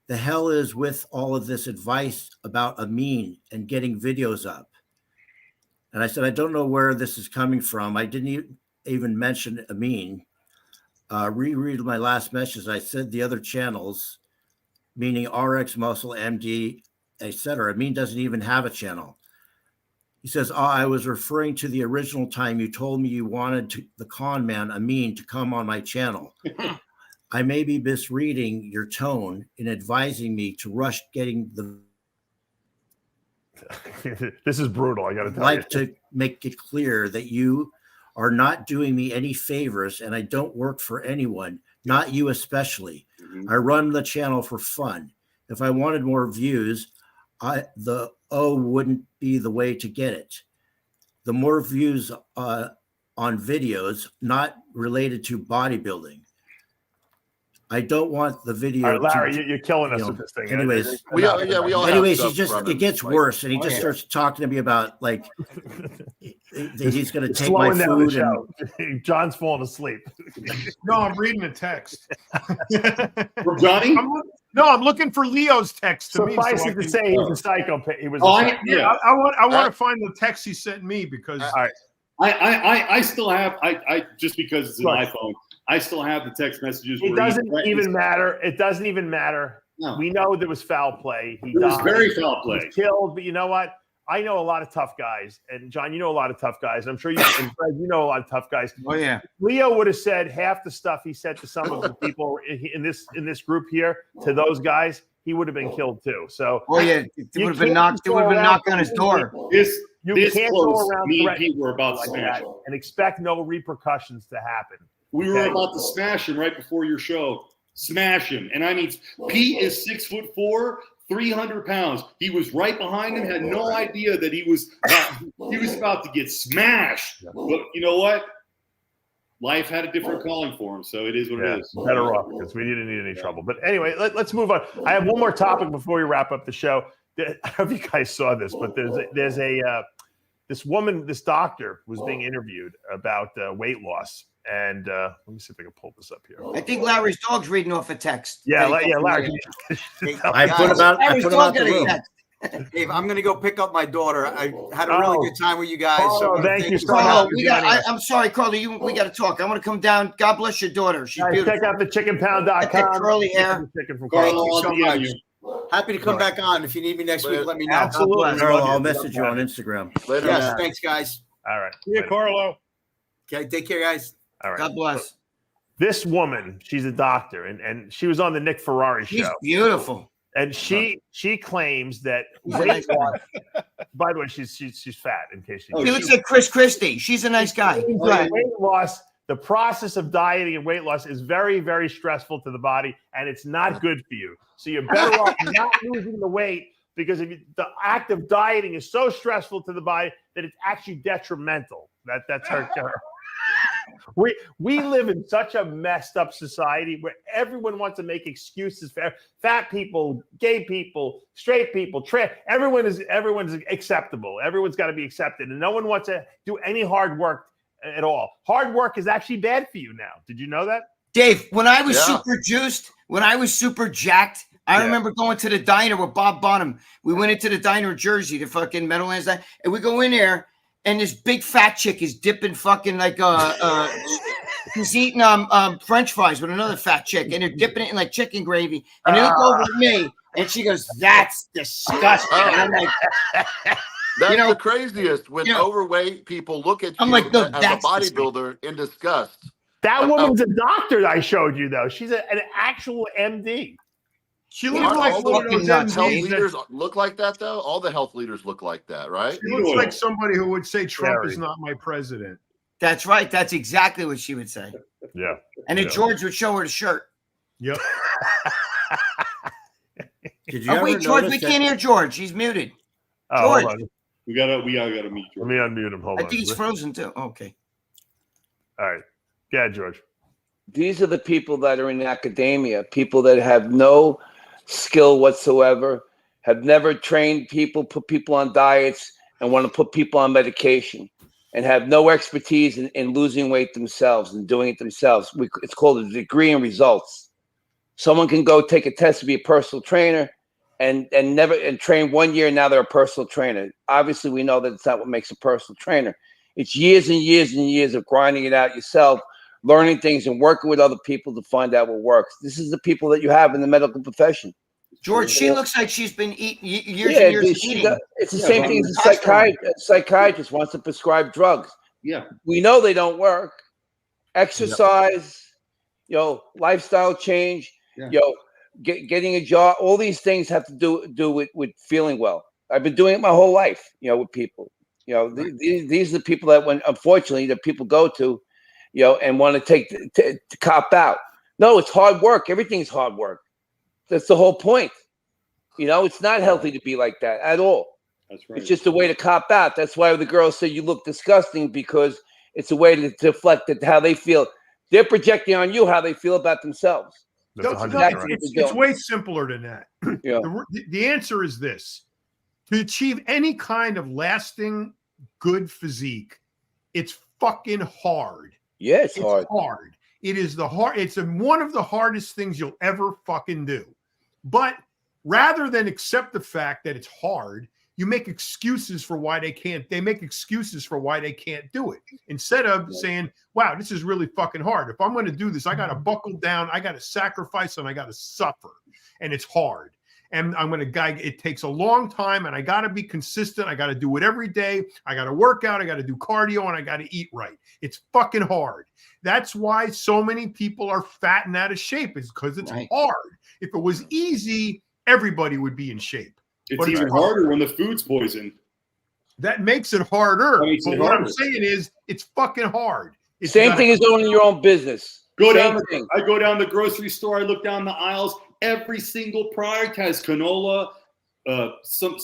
The hell is with all of this advice about Amin and getting videos up? And I said, I don't know where this is coming from. I didn't even mention Amin. Reread my last message. I said the other channels, meaning RX Muscle, MD, etc. Amin doesn't even have a channel. He says, I was referring to the original time you told me you wanted the con man, Amin, to come on my channel. I may be misreading your tone in advising me to rush getting the... This is brutal, I got to tell you. To make it clear that you are not doing me any favors, and I don't work for anyone, not you especially. Mm-hmm. I run the channel for fun. If I wanted more views, the O wouldn't be the way to get it. The more views on videos not related to bodybuilding. I don't want the video. All right, Larry, you're killing us with this thing. Anyways, we all. Anyways, it gets worse, and he just starts talking to me about like he's going to take my food. And John's falling asleep. No, I'm reading a text. From Johnny? I'm looking for Leo's text to me. Suffice it to say, he's a psychopath. He was. I want to find the text he sent me because I still have just because it's in my phone. I still have the text messages. It doesn't even matter. It doesn't even matter. No. We know there was foul play. It was very foul play. He was killed, but you know what? I know a lot of tough guys, and John, you know a lot of tough guys. I'm sure you, and Fred, you know a lot of tough guys. Oh yeah. Leo would have said half the stuff he said to some of the people in this group here to those guys. He would have been killed too. So. Oh yeah, it would have been knocked. It would have been knocked on his door. You can't go around me and Pete were about to smash and expect no repercussions to happen. We were about to smash him right before your show. Smash him. And I mean, Pete is 6'4", 300 pounds. He was right behind him, had no idea that he was about to get smashed. But you know what? Life had a different calling for him, so it is what it is. Better off because we didn't need any trouble. But anyway, let's move on. I have one more topic before we wrap up the show. I don't know if you guys saw this, but there's this woman, this doctor was being interviewed about weight loss. And let me see if I can pull this up here. I think Larry's dog's reading off a text. Yeah, Larry. I put him out the room. Dave, I'm going to go pick up my daughter. I had a really good time with you guys. Oh, thank you so Carlo, much. I'm sorry, Carlo. We got to talk. I want to come down. God bless your daughter. She's beautiful. Check out the chickenpound.com. Curly hair. Carlo, so much. Happy to come back on. If you need me next week, let me know. Absolutely. Carlo, I'll message you on Instagram. Later, Yes, man. thanks, guys. All right. Yeah, Carlo. Okay, take care, guys. All right. God bless. This woman, she's a doctor, and she was on the Nick Ferrari show. She's beautiful. And she claims that weight loss. By the way, she's fat. In case She looks like Chris Christie. She's a nice guy. Weight loss. The process of dieting and weight loss is very, very stressful to the body, and it's not good for you. So you're better off not losing the weight because the act of dieting is so stressful to the body that it's actually detrimental. That's her. We live in such a messed up society where everyone wants to make excuses for fat people, gay people, straight people, everyone's acceptable. Everyone's got to be accepted, and no one wants to do any hard work at all. Hard work is actually bad for you now. Did you know that? Dave, when I was super juiced, when I was super jacked, I remember going to the diner with Bob Bonham. We went into the diner in Jersey, the fucking Meadowlands diner, and we go in there, and this big fat chick is dipping fucking like she's eating French fries with another fat chick, and they're dipping it in like chicken gravy. And they look over at me, and she goes, "That's disgusting." And I'm like, That's the craziest. When overweight people look at you I'm like, no, as a bodybuilder in disgust. That woman's a doctor I showed you, though. She's an actual MD. She looks like one of those health leaders look like that, though. All the health leaders look like that, right? She looks like somebody who would say Trump is not my president. That's right. That's exactly what she would say. Yeah. And then George would show her the shirt. Yep. Wait, George, we can't hear George. He's muted. Oh, George. We gotta meet George. Let me unmute him. Hold on. I think he's frozen too. Okay. All right. Yeah, George. These are the people that are in academia, people that have no skill whatsoever, have never trained people, put people on diets, and want to put people on medication, and have no expertise in losing weight themselves and doing it themselves. It's called a degree in results. Someone can go take a test to be a personal trainer and train 1 year, and now they're a personal trainer. Obviously, we know that it's not what makes a personal trainer. It's years and years and years of grinding it out yourself, learning things and working with other people to find out what works. This is the people that you have in the medical profession. George, she looks like she's been eating years and years of eating. It's the same thing as a psychiatrist wants to prescribe drugs. Yeah. We know they don't work. Exercise, lifestyle change, getting a job, all these things have to do with feeling well. I've been doing it my whole life, with people. These are the people that unfortunately, that people go to, and want to cop out. No, it's hard work. Everything's hard work. That's the whole point. It's not healthy to be like that at all. That's right. It's just a way to cop out. That's why the girls say you look disgusting, because it's a way to deflect how they feel. They're projecting on you how they feel about themselves. It's way simpler than that. Yeah. The answer is this. To achieve any kind of lasting good physique, it's fucking hard. Yeah, it's hard. Hard. It is it's one of the hardest things you'll ever fucking do. But rather than accept the fact that it's hard, you make excuses for why they can't. They make excuses for why they can't do it. Instead of saying, wow, this is really fucking hard. If I'm going to do this, I got to buckle down. I got to sacrifice and I got to suffer. And it's hard. And it takes a long time, and I got to be consistent. I got to do it every day. I got to work out. I got to do cardio, and I got to eat right. It's fucking hard. That's why so many people are fat and out of shape, is because it's hard. If it was easy, everybody would be in shape. It's even harder when the food's poisoned. That makes it harder. But what I'm saying is, it's fucking hard. Same thing as owning your own business. I go down the grocery store. I look down the aisles. every single product has canola, some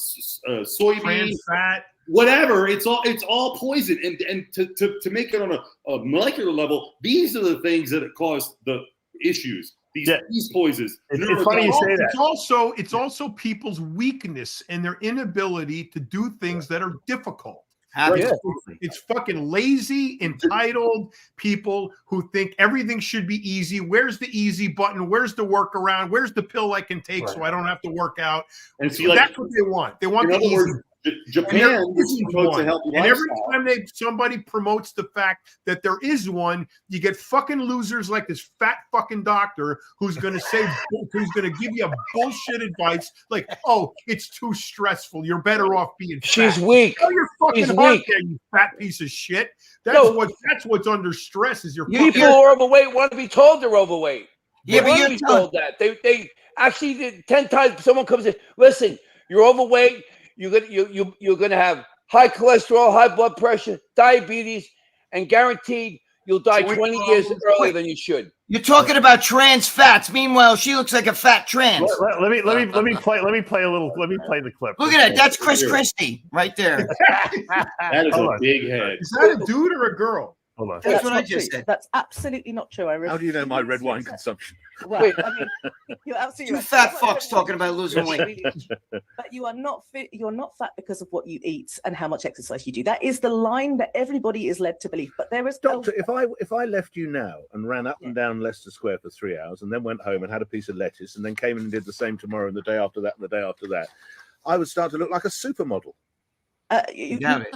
soybean, Trans fat, whatever. It's all poison. And to make it on a molecular level, these are the things that cause the issues. These poisons. It's funny you say that. It's also people's weakness and their inability to do things that are difficult. It's fucking lazy, entitled people who think everything should be easy. Where's the easy button? Where's the workaround? Where's the pill I can take so I don't have to work out? And see, that's what they want. They want the easy. Words, Japan is supposed to help you. And every time somebody promotes the fact that there is one, you get fucking losers like this fat fucking doctor who's going to give you a bullshit advice like, oh, it's too stressful. You're better off being fat. She's weak. Oh, you're fucking weak. You fat piece of shit. That's what's under stress is your people who are overweight want to be told they're overweight. Yeah, but you're told that. They actually did 10 times someone comes in, listen, you're overweight. You're gonna have high cholesterol, high blood pressure, diabetes, and guaranteed you'll die 20 years earlier than you should. You're talking about trans fats. Meanwhile, she looks like a fat trans. Let me play the clip. Look at that. That's Chris Christie right there. That is a big head. Is that a dude or a girl? Hold on. That's what I just said. That's absolutely not true. How do you know my red wine consumption? Well, I mean, you're absolutely Two fat fucks talking about losing weight. But you are not fit. You're not fat because of what you eat and how much exercise you do. That is the line that everybody is led to believe. But there is Doctor, if I left you now and ran up and down Leicester Square for 3 hours and then went home and had a piece of lettuce and then came in and did the same tomorrow and the day after that and the day after that, I would start to look like a supermodel.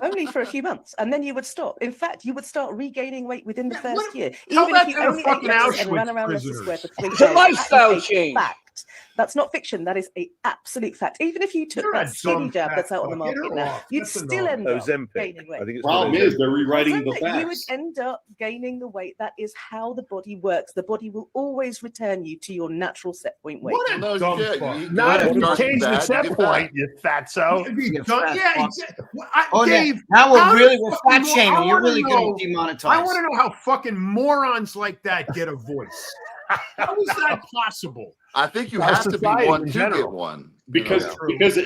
Only for a few months, and then you would stop. In fact, you would start regaining weight within the first year. Even if you only ate lettuce and ran around Leicester Square for 3 days. It's a lifestyle change. That's not fiction. That is an absolute fact. Even if you took that skinny jab that's out on the market now, you'd still end up gaining weight. The problem is they're rewriting the facts. You would end up gaining the weight. That is how the body works. The body will always return you to your natural set point weight. What a dumb fuck. Not if you change the set point, you fatso. Dave, now we're fat shaming. You're really going to demonetize. I want to know how fucking morons like that get a voice. How is that possible? I think you have to be one to get one. Because there's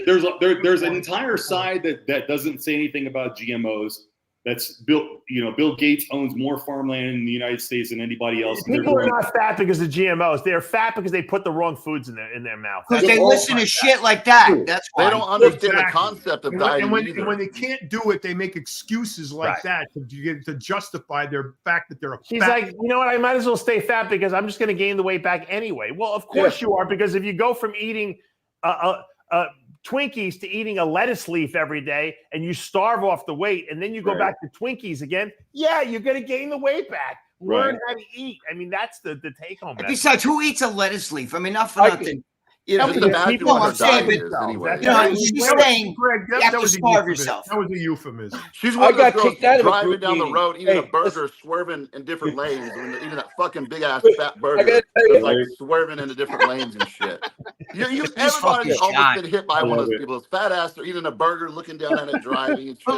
an entire side that doesn't say anything about GMOs. That's Bill Gates owns more farmland in the United States than anybody else. People are not fat because of GMOs. They're fat because they put the wrong foods in their mouth. Because they listen to shit like that. That's why. They don't understand the concept of diet. And when they can't do it, they make excuses like that to justify their fact that they're a She's fat. like, you know what? I might as well stay fat because I'm just going to gain the weight back anyway. Well, of course you are, because if you go from eating Twinkies to eating a lettuce leaf every day and you starve off the weight and then you go back to Twinkies again, you're going to gain the weight back. Learn how to eat. I mean, that's the take home. Besides, who eats a lettuce leaf? I mean, not for nothing. People are saying, anyway. She's saying you have to starve yourself. That was a euphemism. She's one of those girls driving down the road, eating a burger, swerving in different lanes, eating that fucking big ass fat burger, like swerving into different lanes and shit. Everybody's almost been hit by one of those people. Those fat ass, they're eating a burger, looking down at it, driving. And shit. But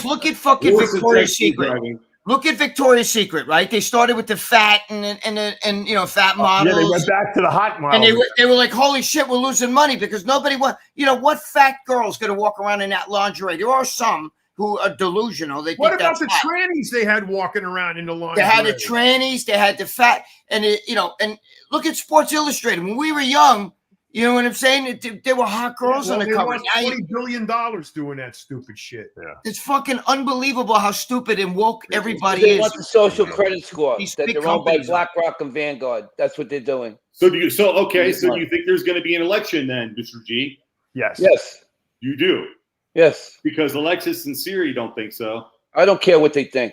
look at fucking Victoria's Secret. Look at Victoria's Secret, right? They started with the fat and fat models. Yeah, they went back to the hot models. And they were like, holy shit, we're losing money because nobody wants, what fat girl's going to walk around in that lingerie? There are some who are delusional. They what think about that's the fat. Trannies they had walking around in the lingerie? They had the trannies, they had the fat, and and look at Sports Illustrated. When we were young, you know what I'm saying? There were hot girls on the cover. $20 billion doing that stupid shit. Yeah. It's fucking unbelievable how stupid and woke everybody they is. want the social credit score that they're owned by BlackRock and Vanguard. That's what they're doing. So do you think there's going to be an election then, Mr. G? Yes. Yes. You do? Yes. Because Alexis and Siri don't think so. I don't care what they think.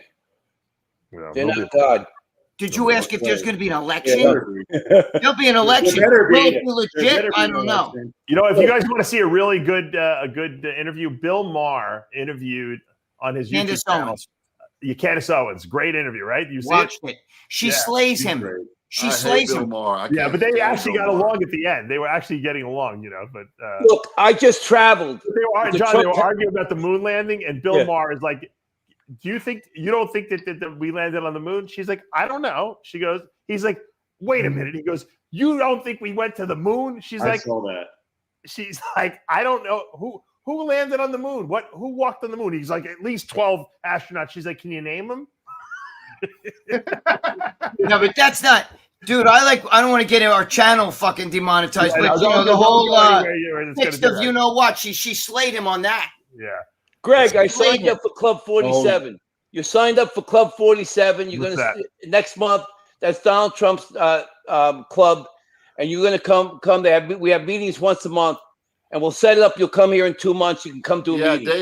They're not God. Did you ask if there's going to be an election? There'll be an election. Will it be legit? I don't know. If you guys want to see a really good interview, Bill Maher interviewed on his YouTube channel. Candace Owens, great interview, right? You watched it. She slays him. She slays him. Yeah, but they actually got along at the end. They were actually getting along, But look, I just traveled. They were arguing about the moon landing, and Bill Maher is like, you don't think that we landed on the moon? She's like, I don't know. He's like, wait a minute. He goes, you don't think we went to the moon? She's I like, saw that. she's like, I don't know who landed on the moon. Who walked on the moon? He's like, at least 12 astronauts. She's like, can you name them? No, but that's not, dude. I don't want to get our channel fucking demonetized, but the whole you know what? She slayed him on that. Yeah. Greg, I signed up for Club 47. You signed up for Club 47. You're going to next month. That's Donald Trump's club, and you're going to come. We have meetings once a month, and we'll set it up. You'll come here in 2 months. You can come to a meeting.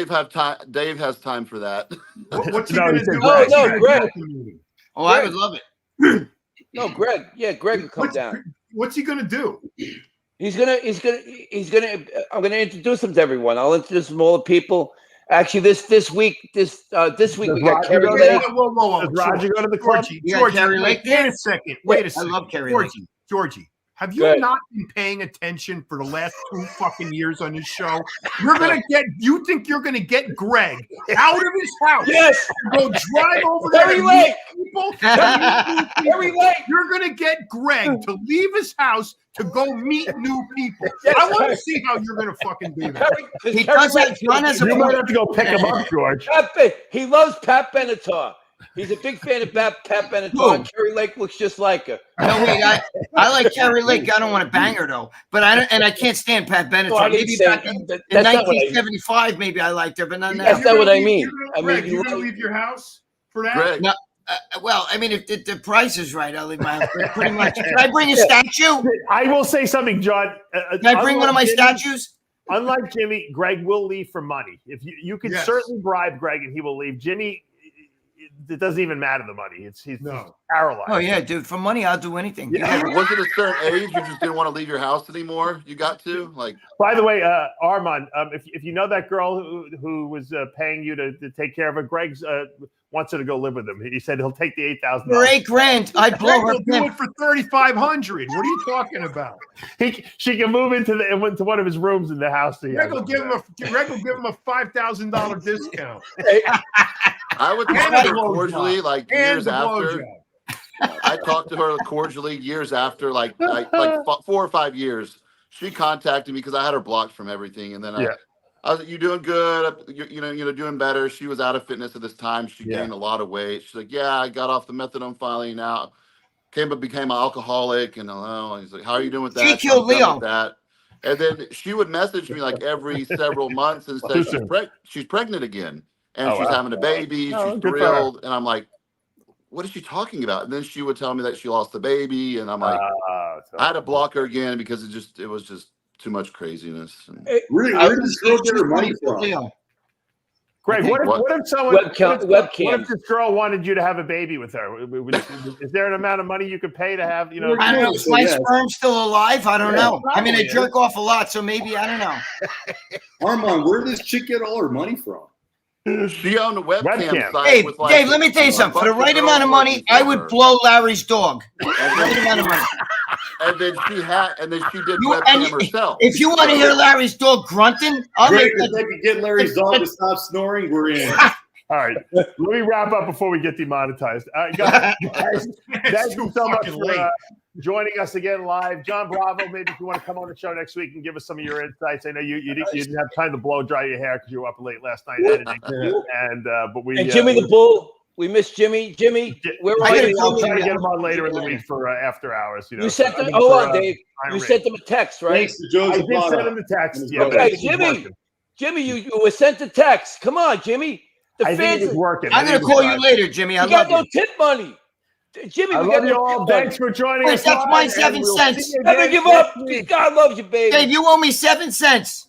Dave has time for that. What's he going to do? No, Greg. Oh, I would love it. No, Greg. Yeah, Greg will come down. What's he going to do? I'm going to introduce him to everyone. I'll introduce him to all the people. Actually, this week we got Kerry Lake. Whoa. Does Roger go to the club? Georgie, wait a second. I love Kerry Lake. Georgie, have you not been paying attention for the last 2 fucking years on this show? You think you're gonna get Greg out of his house? Yes. Go drive over Kerry Lake. People. Kerry Lake. You're gonna get Greg to leave his house to go meet new people. Yes, I want to see how you're gonna fucking do that. He does have John has a You might have to go pick him up, George. He loves Pat Benatar. He's a big fan of Pat Benatar. And Kerry Lake looks just like her. No, wait, I like Kerry Lake. I don't want to bang her though, but I can't stand Pat Benatar. Maybe back in 1975, maybe I liked her, but not now. That's not what I mean. Greg, you're gonna leave your house for that? Greg. No, well, I mean, if the price is right, I'll leave my house. But pretty much. Can I bring a statue? I will say something, John. Can I bring one of my statues? Unlike Jimmy, Greg will leave for money. If you can certainly bribe Greg and he will leave. Jimmy, it doesn't even matter the money. He's paralyzed. Oh yeah, dude. For money, I'll do anything. Yeah. Was it a certain age you just didn't want to leave your house anymore? You got to like. By the way, Armand, if you know that girl who was paying you to take care of her, Greg's wants her to go live with him. He said he'll take the $8,000. For $8,000, I'd blow her. Do it for $3,500. What are you talking about? She can move into one of his rooms in the house. Greg will give him a $5,000 discount. I would talk to her cordially, like years after. I talked to her cordially years after, like 4 or 5 years. She contacted me because I had her blocked from everything, and then I was like, "You doing good? You doing better." She was out of fitness at this time. She gained a lot of weight. She's like, "Yeah, I got off the methadone finally. Now became an alcoholic." And he's like, "How are you doing with that?" She killed Leo. That. And then she would message me like every several months and say she's pregnant again. And she's having a baby. She's thrilled. And I'm like, what is she talking about? And then she would tell me that she lost the baby. And I'm like, I had to block her again because it was just too much craziness. And where did this girl get her money from? Greg, what if someone webcam? What if this girl wanted you to have a baby with her? Is there an amount of money you could pay to have? I don't know. Is my sperm still alive? I don't know. I mean, I jerk off a lot, so maybe I don't know. Armand, where does this chick get all her money from? She owned a webcam site. Hey, with Dave, let me tell you something. For the right amount of money, I would blow Larry's dog. Right amount of money. And then she did webcam herself. If you want to hear Larry's dog grunting, I'll make that. If they could get Larry's dog to stop snoring, we're in. All right, let me wrap up before we get demonetized. Guys, thank you so much for joining us again live. John Bravo, maybe if you want to come on the show next week and give us some of your insights. I know you didn't have time to blow dry your hair because you were up late last night editing. And Jimmy the Bull. We miss Jimmy. Where are you? I'll try to get him on later in the week for after hours. You sent them. Hold on, Dave. You sent them a text, right? Thanks to Joseph. I did send him the text. Yeah, okay, Jimmy, you were sent the text. Come on, Jimmy. I think it's working. I'm going to call you later, Jimmy. I love you. No tip money. Jimmy, I love you all. Thanks for joining us. That's my 7 cents. Never give up. God loves you, baby. Dave, you owe me 7 cents.